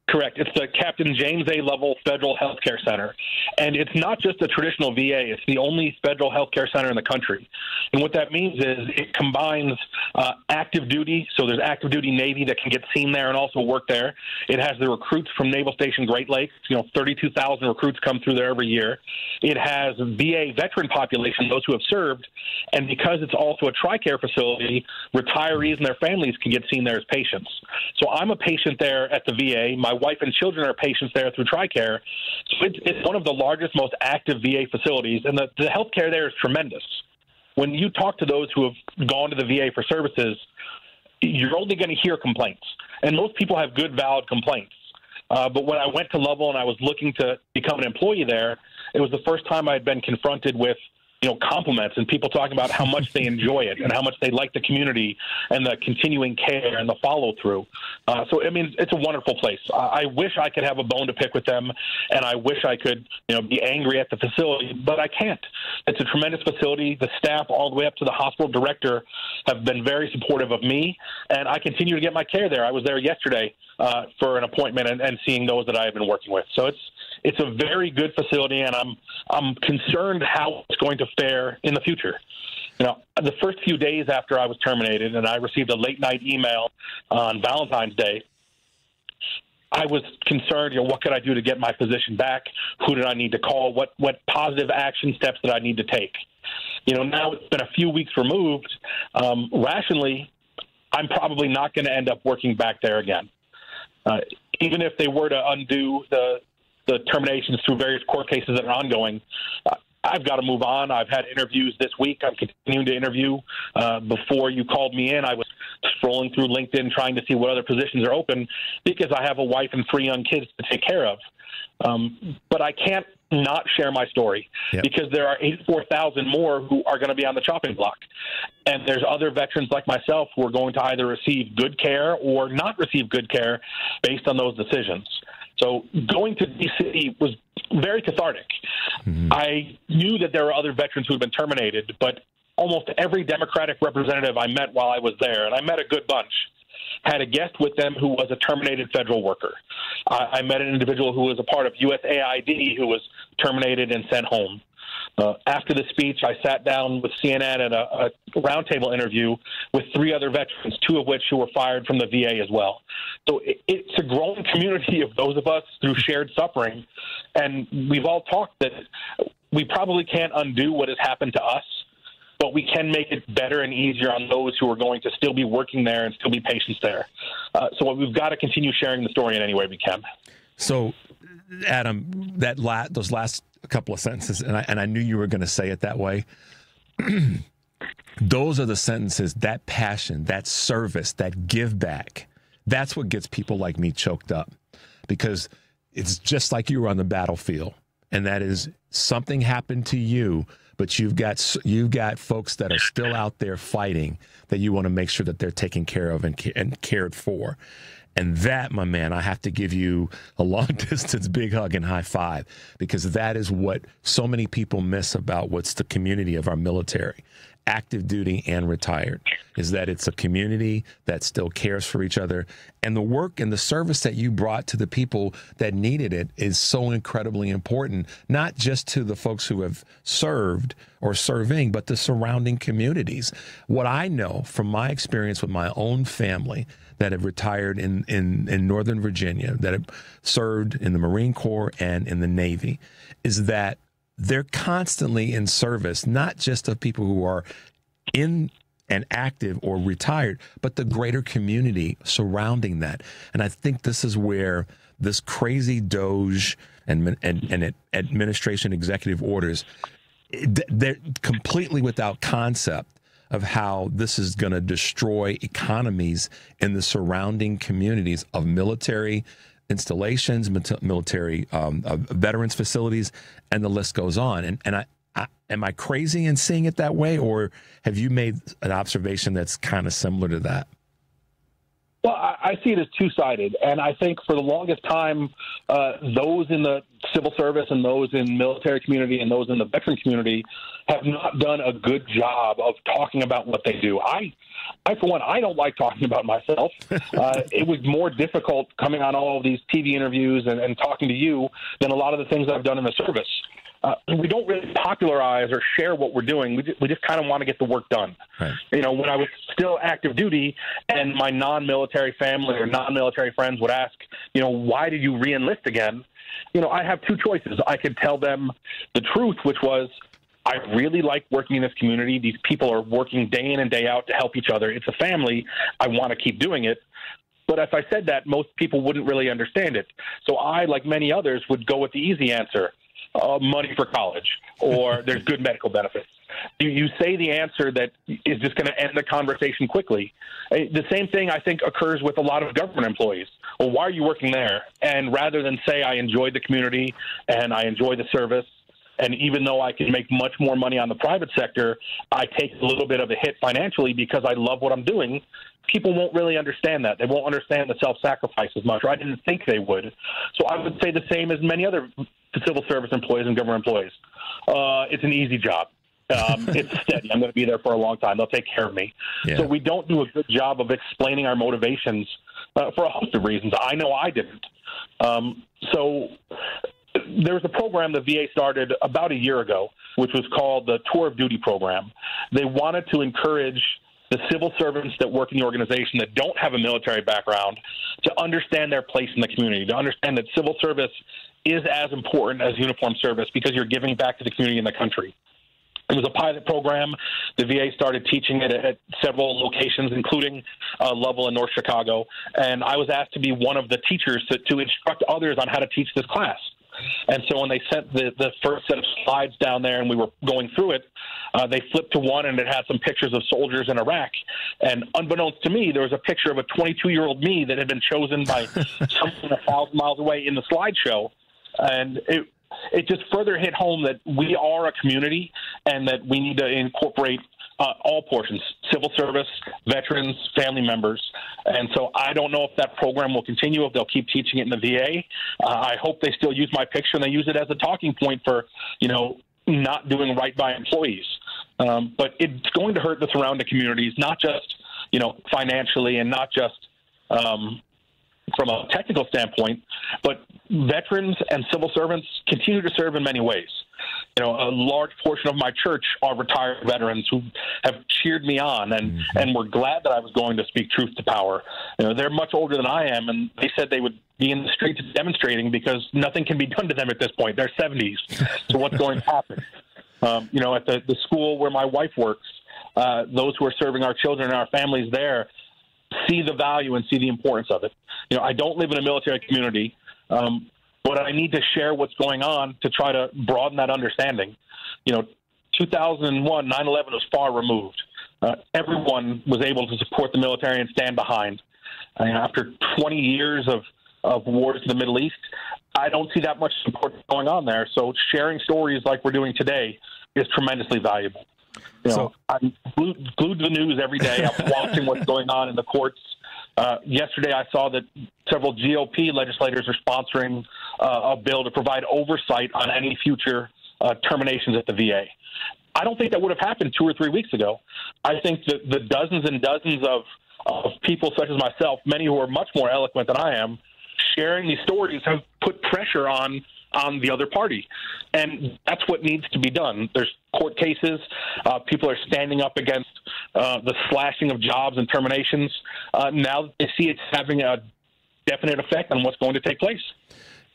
Correct. It's the Captain James A. Lovell Federal Healthcare Center. And it's not just a traditional VA. It's the only federal healthcare center in the country. And what that means is it combines active duty. So there's active duty Navy that can get seen there and also work there. It has the recruits from Naval Station Great Lakes. 32,000 recruits come through there every year. It has VA veteran population, those who have served. And because it's also a TRICARE facility, retirees and their families can get seen there as patients. So I'm a patient there at the VA. My wife and children are patients there through TRICARE. So it's one of the largest, most active VA facilities, and the health care there is tremendous. When you talk to those who have gone to the VA for services, you're only going to hear complaints, and most people have good, valid complaints. But when I went to Lovell and I was looking to become an employee there, it was the first time I had been confronted with compliments and people talking about how much they enjoy it and how much they like the community and the continuing care and the follow-through. So, I mean, it's a wonderful place. I wish I could have a bone to pick with them, and I wish I could, be angry at the facility, but I can't. It's a tremendous facility. The staff, all the way up to the hospital director, have been very supportive of me, and I continue to get my care there. I was there yesterday for an appointment and seeing those that I have been working with. So it's a very good facility, and I'm concerned how it's going to fare in the future. The first few days after I was terminated and I received a late-night email on Valentine's Day, I was concerned, what could I do to get my position back? Who did I need to call? What positive action steps did I need to take? Now it's been a few weeks removed. Rationally, I'm probably not going to end up working back there again. Even if they were to undo the terminations through various court cases that are ongoing, I've got to move on. I've had interviews this week. I'm continuing to interview. Before you called me in, I was scrolling through LinkedIn trying to see what other positions are open because I have a wife and 3 young kids to take care of. But I can't not share my story because there are 84,000 more who are going to be on the chopping block. And there's other veterans like myself who are going to either receive good care or not receive good care based on those decisions. So going to D.C. was very cathartic. Mm-hmm. I knew that there were other veterans who had been terminated, but almost every Democratic representative I met while I was there, and I met a good bunch, had a guest with them who was a terminated federal worker. I met an individual who was a part of USAID who was terminated and sent home. After the speech, I sat down with CNN at a roundtable interview with 3 other veterans, 2 of which who were fired from the VA as well. So it's a growing community of those of us through shared suffering. And we've all talked that we probably can't undo what has happened to us, but we can make it better and easier on those who are going to still be working there and still be patients there. So we've got to continue sharing the story in any way we can. So, Adam, those last couple of sentences, and I knew you were going to say it that way. Those are the sentences, that passion, that service, that give back. That's what gets people like me choked up, because it's just like you were on the battlefield, and that is something happened to you, but you've got folks that are still out there fighting that you want to make sure that they're taken care of and cared for. And that, my man, I have to give you a long-distance big hug and high five, because that is what so many people miss about what's the community of our military, active duty and retired, is that it's a community that still cares for each other. And the work and the service that you brought to the people that needed it is so incredibly important, not just to the folks who have served or serving, but the surrounding communities. What I know from my experience with my own family that have retired in Northern Virginia, that have served in the Marine Corps and in the Navy, is that they're constantly in service, not just of people who are in and active or retired, but the greater community surrounding that. And I think this is where this crazy DOGE and administration executive orders, they're completely without concept of how this is going to destroy economies in the surrounding communities of military installations, military veterans facilities, and the list goes on. And am I crazy in seeing it that way, or have you made an observation that's kind of similar to that? Well, I see it as two-sided, and I think for the longest time, those in the civil service and those in military community and those in the veteran community have not done a good job of talking about what they do. I for one, I don't like talking about myself. It was more difficult coming on all of these TV interviews and talking to you than a lot of the things I've done in the service. We don't really popularize or share what we're doing. We just kind of want to get the work done. Right. You know, when I was still active duty and my non-military family or non-military friends would ask, you know, why did you re-enlist again? You know, I have two choices. I could tell them the truth, which was, I really like working in this community. These people are working day in and day out to help each other. It's a family. I want to keep doing it. But if I said that, most people wouldn't really understand it. So I, like many others, would go with the easy answer. Money for college, or there's good medical benefits. You say the answer that is just going to end the conversation quickly. The same thing, I think, occurs with a lot of government employees. Well, why are you working there? And rather than say, I enjoy the community and I enjoy the service, and even though I can make much more money on the private sector, I take a little bit of a hit financially because I love what I'm doing, people won't really understand that. They won't understand the self-sacrifice as much, or I didn't think they would. So I would say the same as many other civil service employees and government employees. It's an easy job. It's steady. I'm going to be there for a long time. They'll take care of me. Yeah. So we don't do a good job of explaining our motivations for a host of reasons. I know I didn't. So there was a program the VA started about a year ago, which was called the Tour of Duty program. They wanted to encourage the civil servants that work in the organization that don't have a military background to understand their place in the community, to understand that civil service is as important as uniformed service because you're giving back to the community and the country. It was a pilot program. The VA started teaching it at several locations, including Lovell in North Chicago. And I was asked to be one of the teachers to instruct others on how to teach this class. And so when they sent the first set of slides down there and we were going through it, they flipped to one and it had some pictures of soldiers in Iraq. And unbeknownst to me, there was a picture of a 22-year-old me that had been chosen by someone 1,000 miles away in the slideshow. And it just further hit home that we are a community and that we need to incorporate all portions, civil service, veterans, family members. And so I don't know if that program will continue, if they'll keep teaching it in the VA. I hope they still use my picture and they use it as a talking point for, you know, not doing right by employees. But it's going to hurt the surrounding communities, not just, you know, financially and not just from a technical standpoint, but veterans and civil servants continue to serve in many ways. You know, a large portion of my church are retired veterans who have cheered me on and were glad that I was going to speak truth to power. You know, they're much older than I am, and they said they would be in the streets demonstrating because nothing can be done to them at this point. They're 70s. So what's going to happen? You know, at the school where my wife works, those who are serving our children and our families there see the value and see the importance of it. You know, I don't live in a military community, but I need to share what's going on to try to broaden that understanding. You know, 2001, 9/11 was far removed. Everyone was able to support the military and stand behind. After 20 years of wars in the Middle East, I don't see that much support going on there. So sharing stories like we're doing today is tremendously valuable. You know, I'm glued to the news every day. I'm watching what's going on in the courts. Yesterday, I saw that several GOP legislators are sponsoring a bill to provide oversight on any future terminations at the VA. I don't think that would have happened 2 or 3 weeks ago. I think that the dozens and dozens of people such as myself, many who are much more eloquent than I am, sharing these stories have put pressure on the other party. And that's what needs to be done. There's court cases. People are standing up against the slashing of jobs and terminations. Now they see it's having a definite effect on what's going to take place.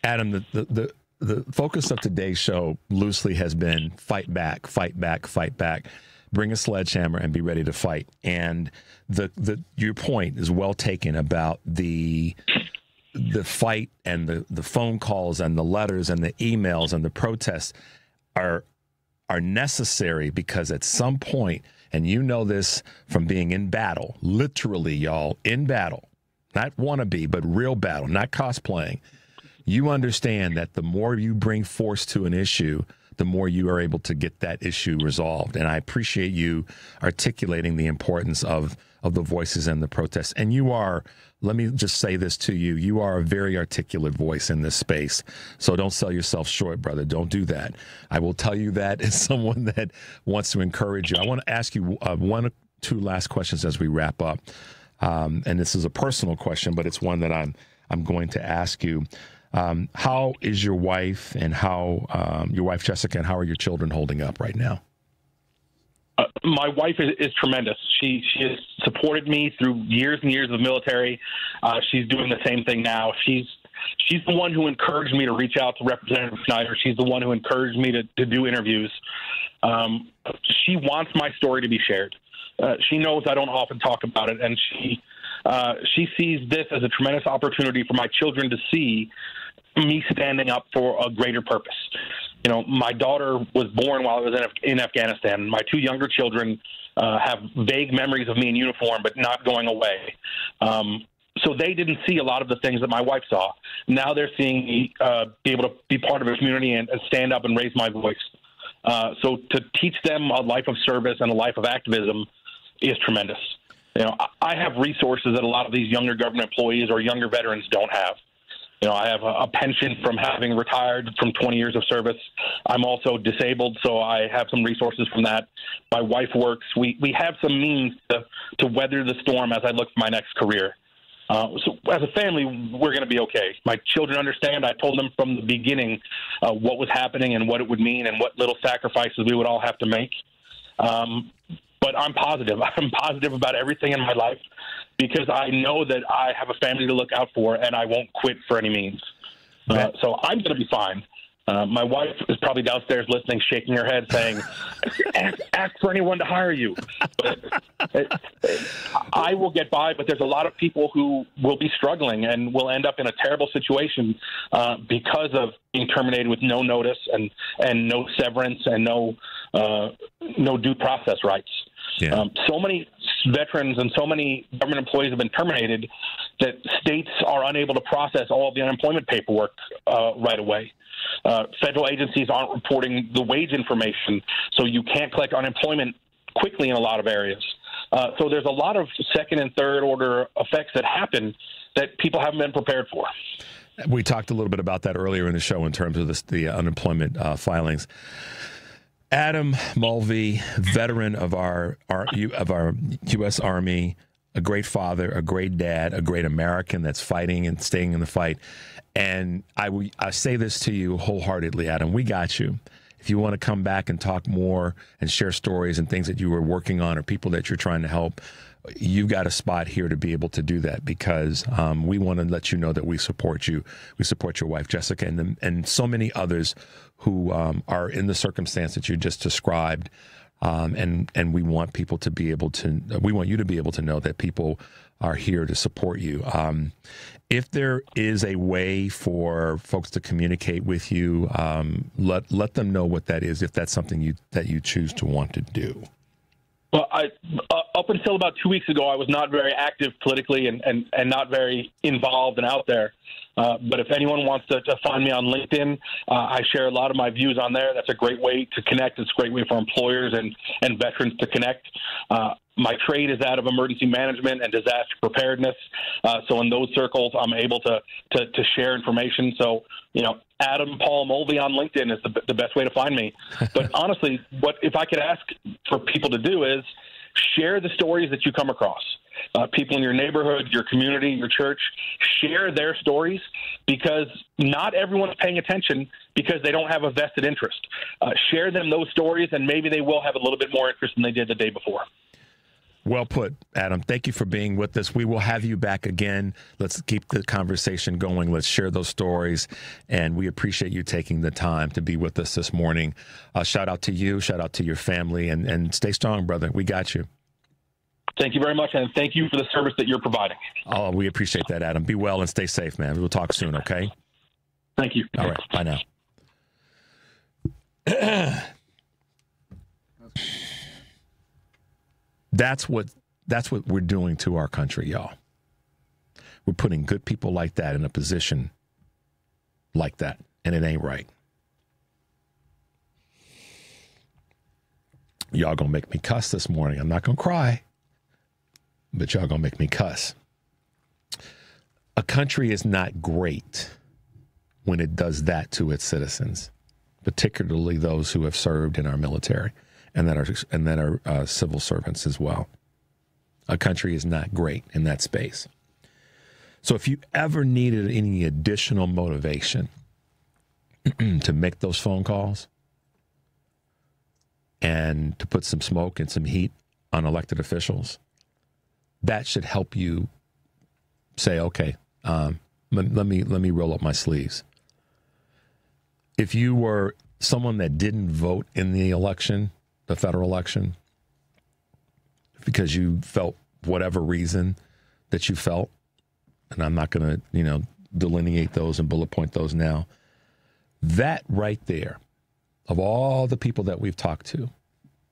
Adam, the focus of today's show loosely has been fight back, fight back, fight back. Bring a sledgehammer and be ready to fight. And your point is well taken about the fight and the phone calls and the letters and the emails and the protests are necessary, because at some point, and you know this from being in battle, literally, y'all, in battle, not wannabe, but real battle, not cosplaying, you understand that the more you bring force to an issue, the more you are able to get that issue resolved. And I appreciate you articulating the importance of the voices and the protests. And you are, let me just say this to you, you are a very articulate voice in this space. So don't sell yourself short, brother. Don't do that. I will tell you that as someone that wants to encourage you. I want to ask you one or two last questions as we wrap up. And this is a personal question, but it's one that I'm going to ask you. How is your wife and how your wife, Jessica, and how are your children holding up right now? My wife is tremendous. She has supported me through years and years of military. She's doing the same thing now. She's the one who encouraged me to reach out to Representative Schneider. She's the one who encouraged me to do interviews. She wants my story to be shared. She knows I don't often talk about it, and she sees this as a tremendous opportunity for my children to see me standing up for a greater purpose. You know, my daughter was born while I was in Afghanistan. My 2 younger children have vague memories of me in uniform, but not going away. So they didn't see a lot of the things that my wife saw. Now they're seeing me be able to be part of a community and stand up and raise my voice. So to teach them a life of service and a life of activism is tremendous. You know, I have resources that a lot of these younger government employees or younger veterans don't have. You know, I have a pension from having retired from 20 years of service. I'm also disabled, so I have some resources from that. My wife works. We have some means to weather the storm as I look for my next career. So as a family, we're going to be okay. My children understand. I told them from the beginning what was happening and what it would mean and what little sacrifices we would all have to make. But I'm positive. I'm positive about everything in my life because I know that I have a family to look out for, and I won't quit for any means. So I'm going to be fine. My wife is probably downstairs listening, shaking her head, saying, ask for anyone to hire you. I will get by, but there's a lot of people who will be struggling and will end up in a terrible situation because of being terminated with no notice and no severance and no due process rights. Yeah. So many veterans and so many government employees have been terminated that states are unable to process all of the unemployment paperwork right away. Federal agencies aren't reporting the wage information, so you can't collect unemployment quickly in a lot of areas. So there's a lot of second and third order effects that happen that people haven't been prepared for. We talked a little bit about that earlier in the show in terms of the unemployment filings. Adam Mulvey, veteran of our U.S. Army, a great father, a great dad, a great American that's fighting and staying in the fight. And I say this to you wholeheartedly, Adam, we got you. If you want to come back and talk more and share stories and things that you were working on or people that you're trying to help, you've got a spot here to be able to do that because we want to let you know that we support you. We support your wife, Jessica, and so many others who are in the circumstance that you just described. And we want people to be able to, we want you to be able to know that people are here to support you. If there is a way for folks to communicate with you, let them know what that is, if that's something that you choose to want to do. Well, up until about 2 weeks ago, I was not very active politically and not very involved and out there. But if anyone wants to find me on LinkedIn, I share a lot of my views on there. That's a great way to connect. It's a great way for employers and veterans to connect. My trade is that of emergency management and disaster preparedness. So in those circles, I'm able to share information. So, Adam Paul Mulvey on LinkedIn is the best way to find me. But honestly, what if I could ask for people to do is share the stories that you come across. People in your neighborhood, your community, your church, share their stories, because not everyone's paying attention because they don't have a vested interest. Share them those stories, and maybe they will have a little bit more interest than they did the day before. Well put, Adam. Thank you for being with us. We will have you back again. Let's keep the conversation going. Let's share those stories. And we appreciate you taking the time to be with us this morning. Shout out to you. Shout out to your family. And stay strong, brother. We got you. Thank you very much, and thank you for the service that you're providing. Oh, we appreciate that, Adam. Be well and stay safe, man. We'll talk soon, okay? Thank you. All right. Bye now. That's what we're doing to our country, y'all. We're putting good people like that in a position like that, and it ain't right. Y'all gonna make me cuss this morning. I'm not gonna cry, but y'all gonna make me cuss. A country is not great when it does that to its citizens, particularly those who have served in our military and that are civil servants as well. A country is not great in that space. So if you ever needed any additional motivation to make those phone calls and to put some smoke and some heat on elected officials, that should help you say, okay, let me roll up my sleeves. If you were someone that didn't vote in the election, the federal election, because you felt whatever reason that you felt, and I'm not going to, delineate those and bullet point those now, that right there, of all the people that we've talked to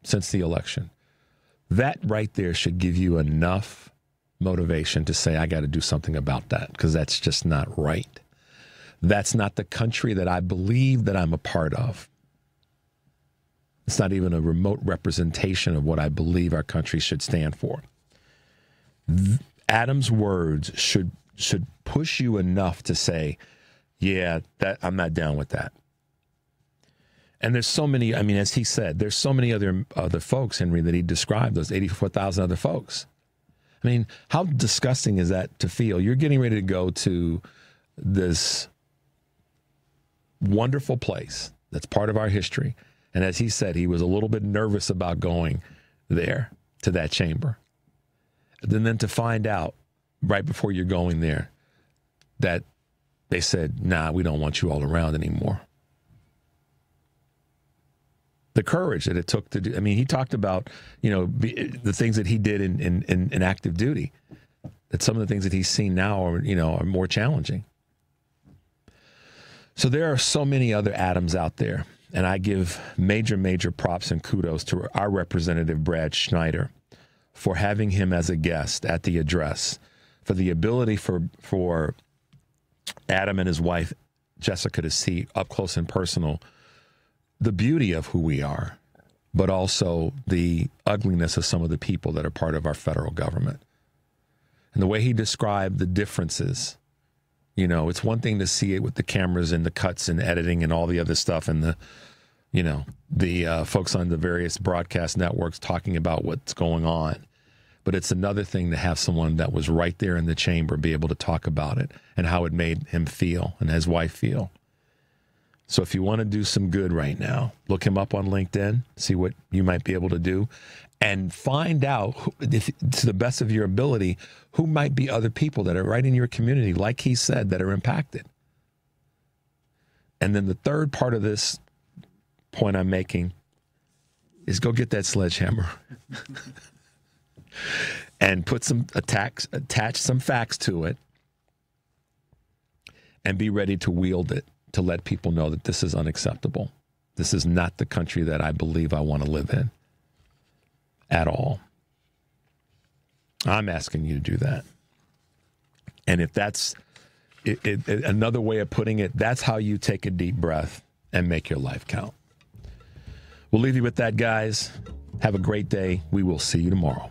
since the election, that right there should give you enough motivation to say, I got to do something about that, because that's just not right. That's not the country that I believe that I'm a part of. It's not even a remote representation of what I believe our country should stand for. Adam's words should push you enough to say, yeah, that I'm not down with that. And there's so many, as he said, there's so many other folks, Henry, that he described, those 84,000 other folks. How disgusting is that to feel? You're getting ready to go to this wonderful place that's part of our history. And as he said, he was a little bit nervous about going there to that chamber. And then to find out right before you're going there that they said, nah, we don't want you all around anymore. The courage that it took to do. He talked about, the things that he did in active duty, that some of the things that he's seen now are more challenging. So there are so many other Adams out there. And I give major props and kudos to our representative, Brad Schneider, for having him as a guest at the address, for the ability for Adam and his wife, Jessica, to see up close and personal the beauty of who we are, but also the ugliness of some of the people that are part of our federal government. And the way he described the differences, it's one thing to see it with the cameras and the cuts and editing and all the other stuff and the folks on the various broadcast networks talking about what's going on. But it's another thing to have someone that was right there in the chamber be able to talk about it and how it made him feel and his wife feel. So if you want to do some good right now, look him up on LinkedIn, see what you might be able to do, and find out, to the best of your ability, who might be other people that are right in your community, like he said, that are impacted. And then the third part of this point I'm making is go get that sledgehammer and put attach some facts to it and be ready to wield it, to let people know that this is unacceptable. This is not the country that I believe I want to live in at all. I'm asking you to do that. And if that's Another way of putting it, that's how you take a deep breath and make your life count. We'll leave you with that, guys. Have a great day. We will see you tomorrow.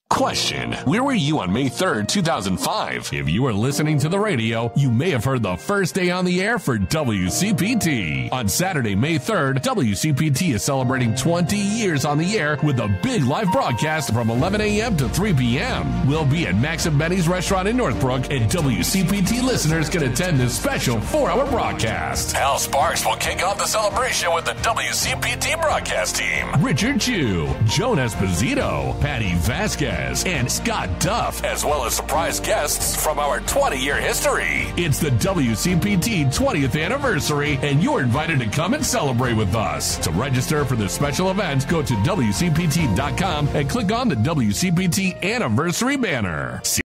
Question: where were you on May 3rd, 2005? If you were listening to the radio, you may have heard the first day on the air for WCPT. On Saturday, May 3rd, WCPT is celebrating 20 years on the air with a big live broadcast from 11 a.m. to 3 p.m. We'll be at Max and Benny's restaurant in Northbrook, and WCPT listeners can attend this special 4-hour broadcast. Hal Sparks will kick off the celebration with the WCPT broadcast team. Richard Chu, Joan Esposito, Patty Vasquez, and Scott Duff, as well as surprise guests from our 20-year history. It's the WCPT 20th anniversary, and you're invited to come and celebrate with us. To register for this special event, go to WCPT.com and click on the WCPT anniversary banner.